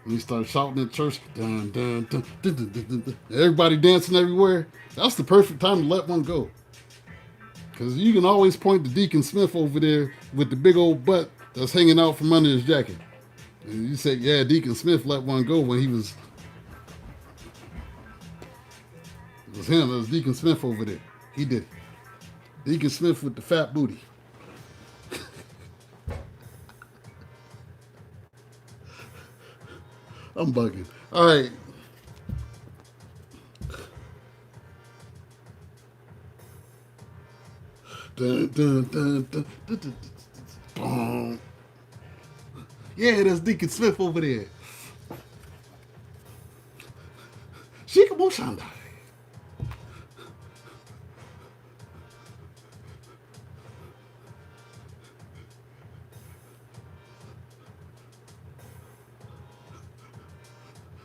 Speaker 1: When they start shouting at church, dun, dun, dun, dun, dun, dun, dun, dun, everybody dancing everywhere. That's the perfect time to let one go. Because you can always point to Deacon Smith over there with the big old butt that's hanging out from under his jacket. And you say, yeah, Deacon Smith let one go when he was... It was him. It was Deacon Smith over there. He did it. Deacon Smith with the fat booty. I'm bugging. All right. Dun, dun, dun, dun, dun, dun, dun. Yeah, that's Deacon Smith over there. Shika Moshanda.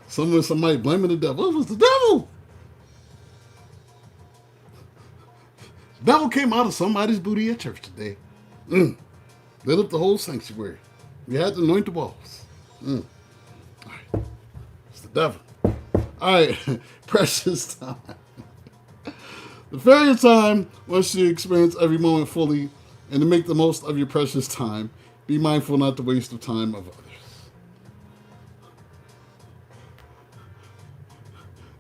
Speaker 1: Somebody blaming the devil. It was the devil. The devil came out of somebody's booty at church today. Lit up the whole sanctuary. We had to anoint the walls. All right. It's the devil. All right. Precious time. The fairy time wants you to experience every moment fully and to make the most of your precious time. Be mindful not to waste the time of others.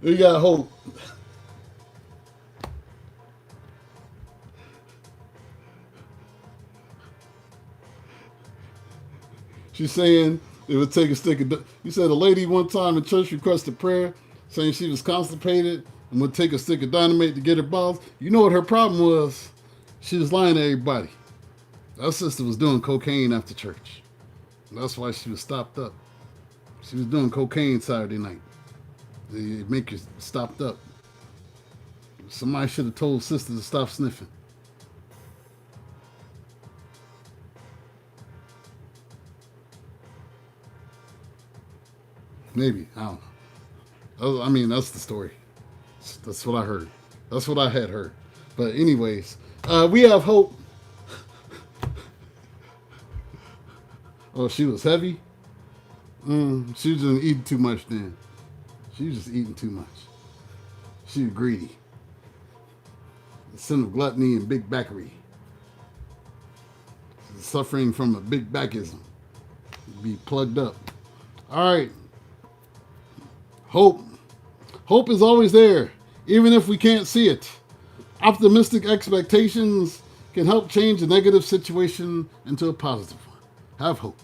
Speaker 1: We got hope. She's saying it would take a stick of... You said a lady one time in church requested prayer saying she was constipated and would take a stick of dynamite to get her bowels. You know what her problem was? She was lying to everybody. That sister was doing cocaine after church. That's why she was stopped up. She was doing cocaine Saturday night. They make you stopped up. Somebody should have told sister to stop sniffing. Maybe. I don't know. I mean, that's the story. That's what I heard. That's what I had heard. But anyways, we have hope. Oh, she was heavy? She was just eating too much then. She was just eating too much. She's greedy. The sin of gluttony and big backery. Suffering from a big backism. Be plugged up. All right. Hope. Hope is always there, even if we can't see it. Optimistic expectations can help change a negative situation into a positive one. Have hope.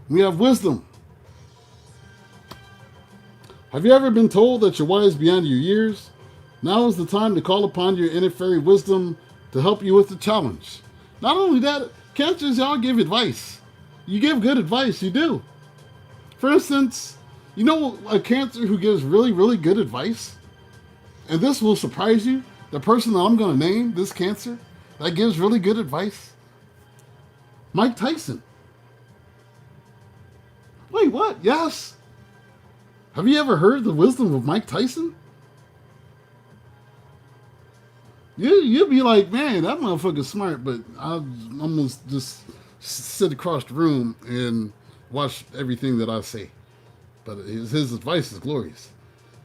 Speaker 1: We have wisdom. Have you ever been told that you're wise beyond your years? Now is the time to call upon your inner fairy wisdom to help you with the challenge. Not only that, cancers, y'all give advice. You give good advice, you do. For instance, you know a cancer who gives really, really good advice? And this will surprise you. The person that I'm going to name, this cancer, that gives really good advice? Mike Tyson. Wait, what? Yes. Have you ever heard the wisdom of Mike Tyson? You'd be like, man, that motherfucker's smart, but I'm going to just sit across the room and watch everything that I say. But his advice is glorious.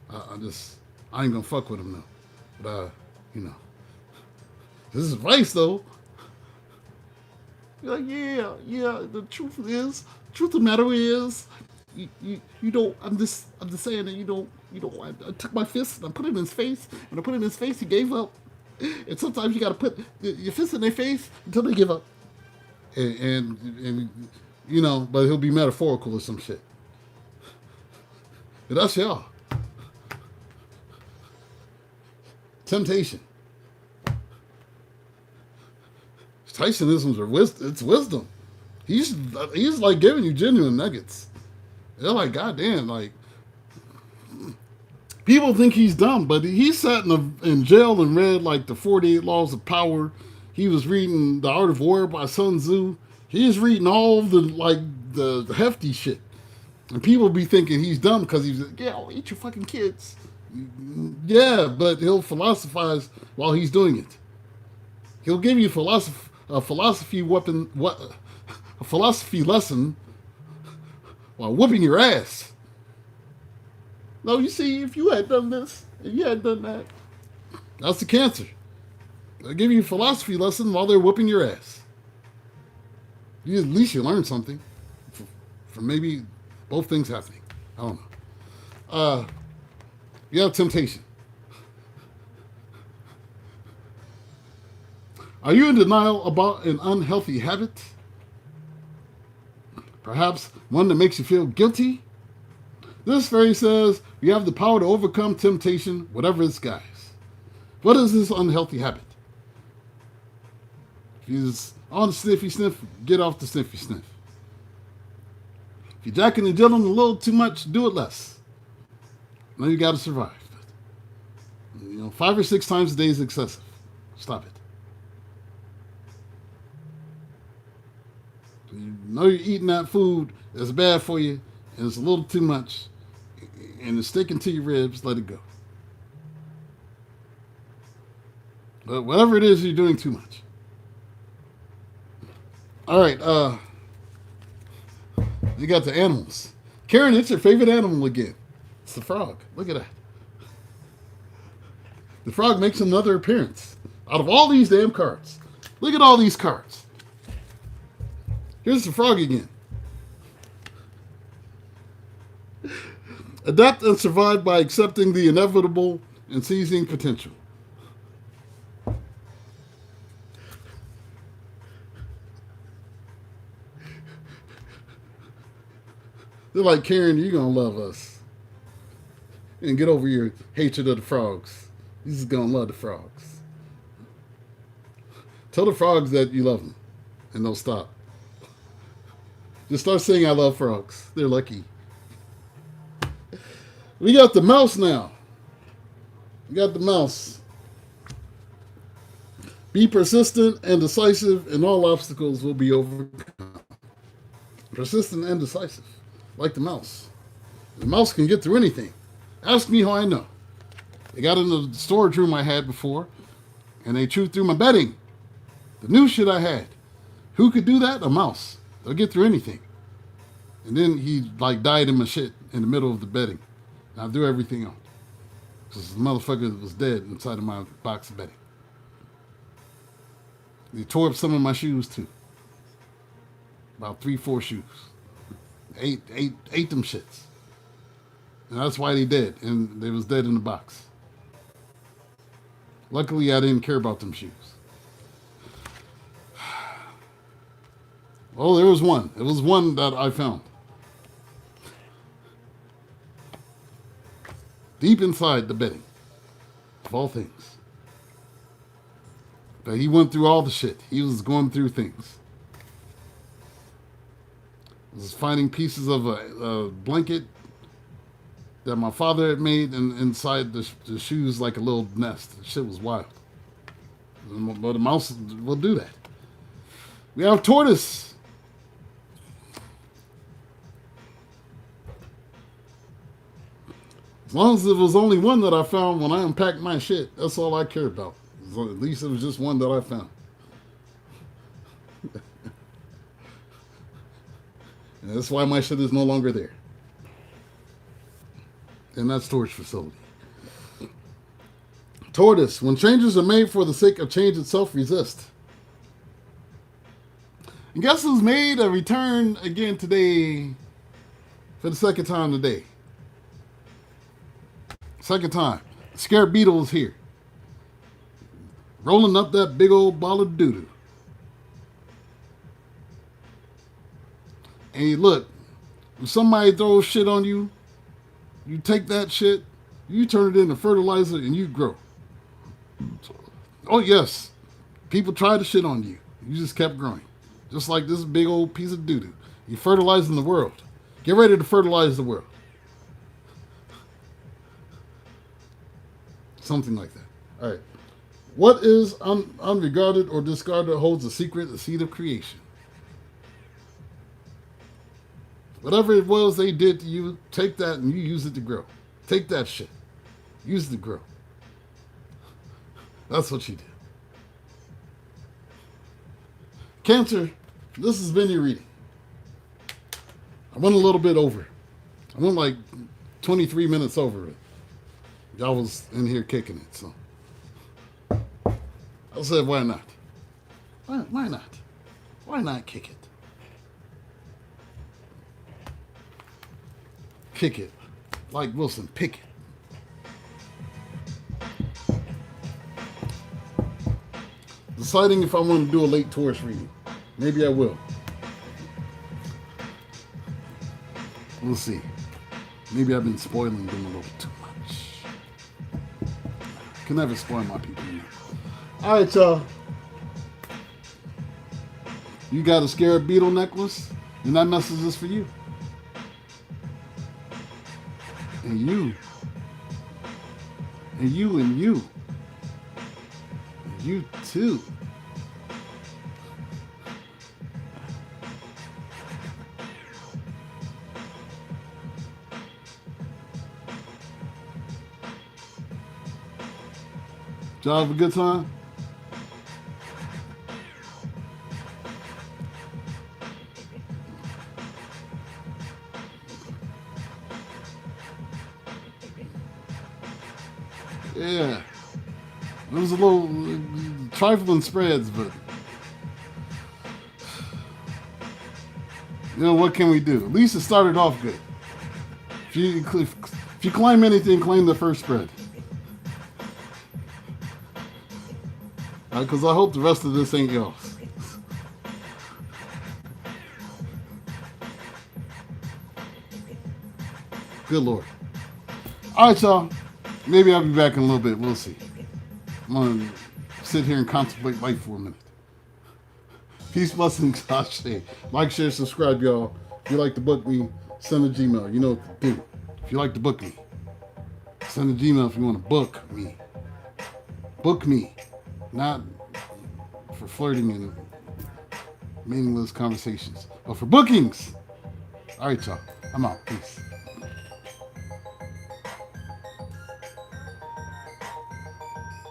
Speaker 1: I ain't going to fuck with him, though. But, his advice, though. You're like, yeah, the truth of the matter is, you don't, I'm just saying that I took my fist and I put it in his face. When I put it in his face, he gave up. And sometimes you got to put your fist in their face until they give up. And but he'll be metaphorical or some shit. But that's y'all. Temptation. Tysonisms are wisdom. It's wisdom. He's like giving you genuine nuggets. They're like, goddamn, like, people think he's dumb, but he sat in jail and read like the 48 Laws of Power. He was reading The Art of War by Sun Tzu. He's reading all the hefty shit. And people be thinking he's dumb because he's like, yeah, I'll eat your fucking kids. Yeah, but he'll philosophize while he's doing it. He'll give you a philosophy lesson while whooping your ass. No, you see, if you had done this, if you had done that, that's the cancer. They'll give you a philosophy lesson while they're whooping your ass. At least you learn something from maybe both things happening. I don't know. You have temptation. Are you in denial about an unhealthy habit? Perhaps one that makes you feel guilty? This fairy says you have the power to overcome temptation, whatever its guise. What is this unhealthy habit? If you're on the sniffy sniff, get off the sniffy sniff. If you're jacking and jilling a little too much, do it less. Now you got to survive. 5 or 6 times a day is excessive. Stop it. You know you're eating that food that's bad for you, and it's a little too much, and it's sticking to your ribs, let it go. But whatever it is, you're doing too much. All right, you got the animals. Karen, it's your favorite animal again. It's the frog. Look at that. The frog makes another appearance out of all these damn cards. Look at all these cards. Here's the frog again. Adapt and survive by accepting the inevitable and seizing potential. They're like, Karen, you're going to love us. And get over your hatred of the frogs. You're just going to love the frogs. Tell the frogs that you love them. And they'll stop. Just start saying, I love frogs. They're lucky. We got the mouse now. We got the mouse. Be persistent and decisive, and all obstacles will be overcome. Persistent and decisive, like the mouse. The mouse can get through anything. Ask me how I know. They got in the storage room I had before, and they chewed through my bedding. The new shit I had. Who could do that? A mouse. They'll get through anything. And then he died in my shit in the middle of the bedding. And I threw everything out. Because the motherfucker was dead inside of my box of bedding. They tore up some of my shoes too. About 3-4 shoes. Ate them shits. And that's why they dead. And they was dead in the box. Luckily, I didn't care about them shoes. Oh, there was one. It was one that I found. Deep inside the bedding. Of all things. But he went through all the shit. He was going through things. I was finding pieces of a blanket that my father had made inside the shoes like a little nest. The shit was wild. But a mouse will do that. We have tortoise. As long as it was only one that I found when I unpacked my shit, that's all I cared about. So at least it was just one that I found. And that's why my shit is no longer there. And that's storage facility. Tortoise. When changes are made for the sake of change itself, resist. And guess who's made a return again today for the second time today? Second time. Scared Beetle is here. Rolling up that big old ball of doo-doo. And look, if somebody throws shit on you, you take that shit, you turn it into fertilizer, and you grow. Oh, yes. People tried to shit on you. You just kept growing. Just like this big old piece of doo-doo. You're fertilizing the world. Get ready to fertilize the world. Something like that. All right. What is unregarded or discarded holds a secret, the seed of creation. Whatever it was they did to you, take that and you use it to grow. Take that shit. Use it to grow. That's what she did. Cancer, this has been your reading. I went a little bit over. I went like 23 minutes over it. Y'all was in here kicking it, so. I said, why not? Why not? Why not kick it? Kick it. Like Wilson, pick it. Deciding if I want to do a late Taurus reading. Maybe I will. We'll see. Maybe I've been spoiling them a little too much. Can never spoil my people. All right, y'all. You got a scared beetle necklace? And that message is for you. And you. And you and you. And you too. Did y'all have a good time? Yeah. It was a little trifling spreads, but you know, what can we do? At least it started off good. If you claim anything, claim the first spread. Because I hope the rest of this ain't yours. Good Lord. All right, y'all. Maybe I'll be back in a little bit. We'll see. I'm going to sit here and contemplate life for a minute. Peace, blessings, Cashapp. Like, share, subscribe, y'all. If you like to book me, send a Gmail. You know what to do. If you like to book me, send a Gmail if you want to book me. Book me. Not for flirting and meaningless conversations, but for bookings. All right, y'all. I'm out. Peace.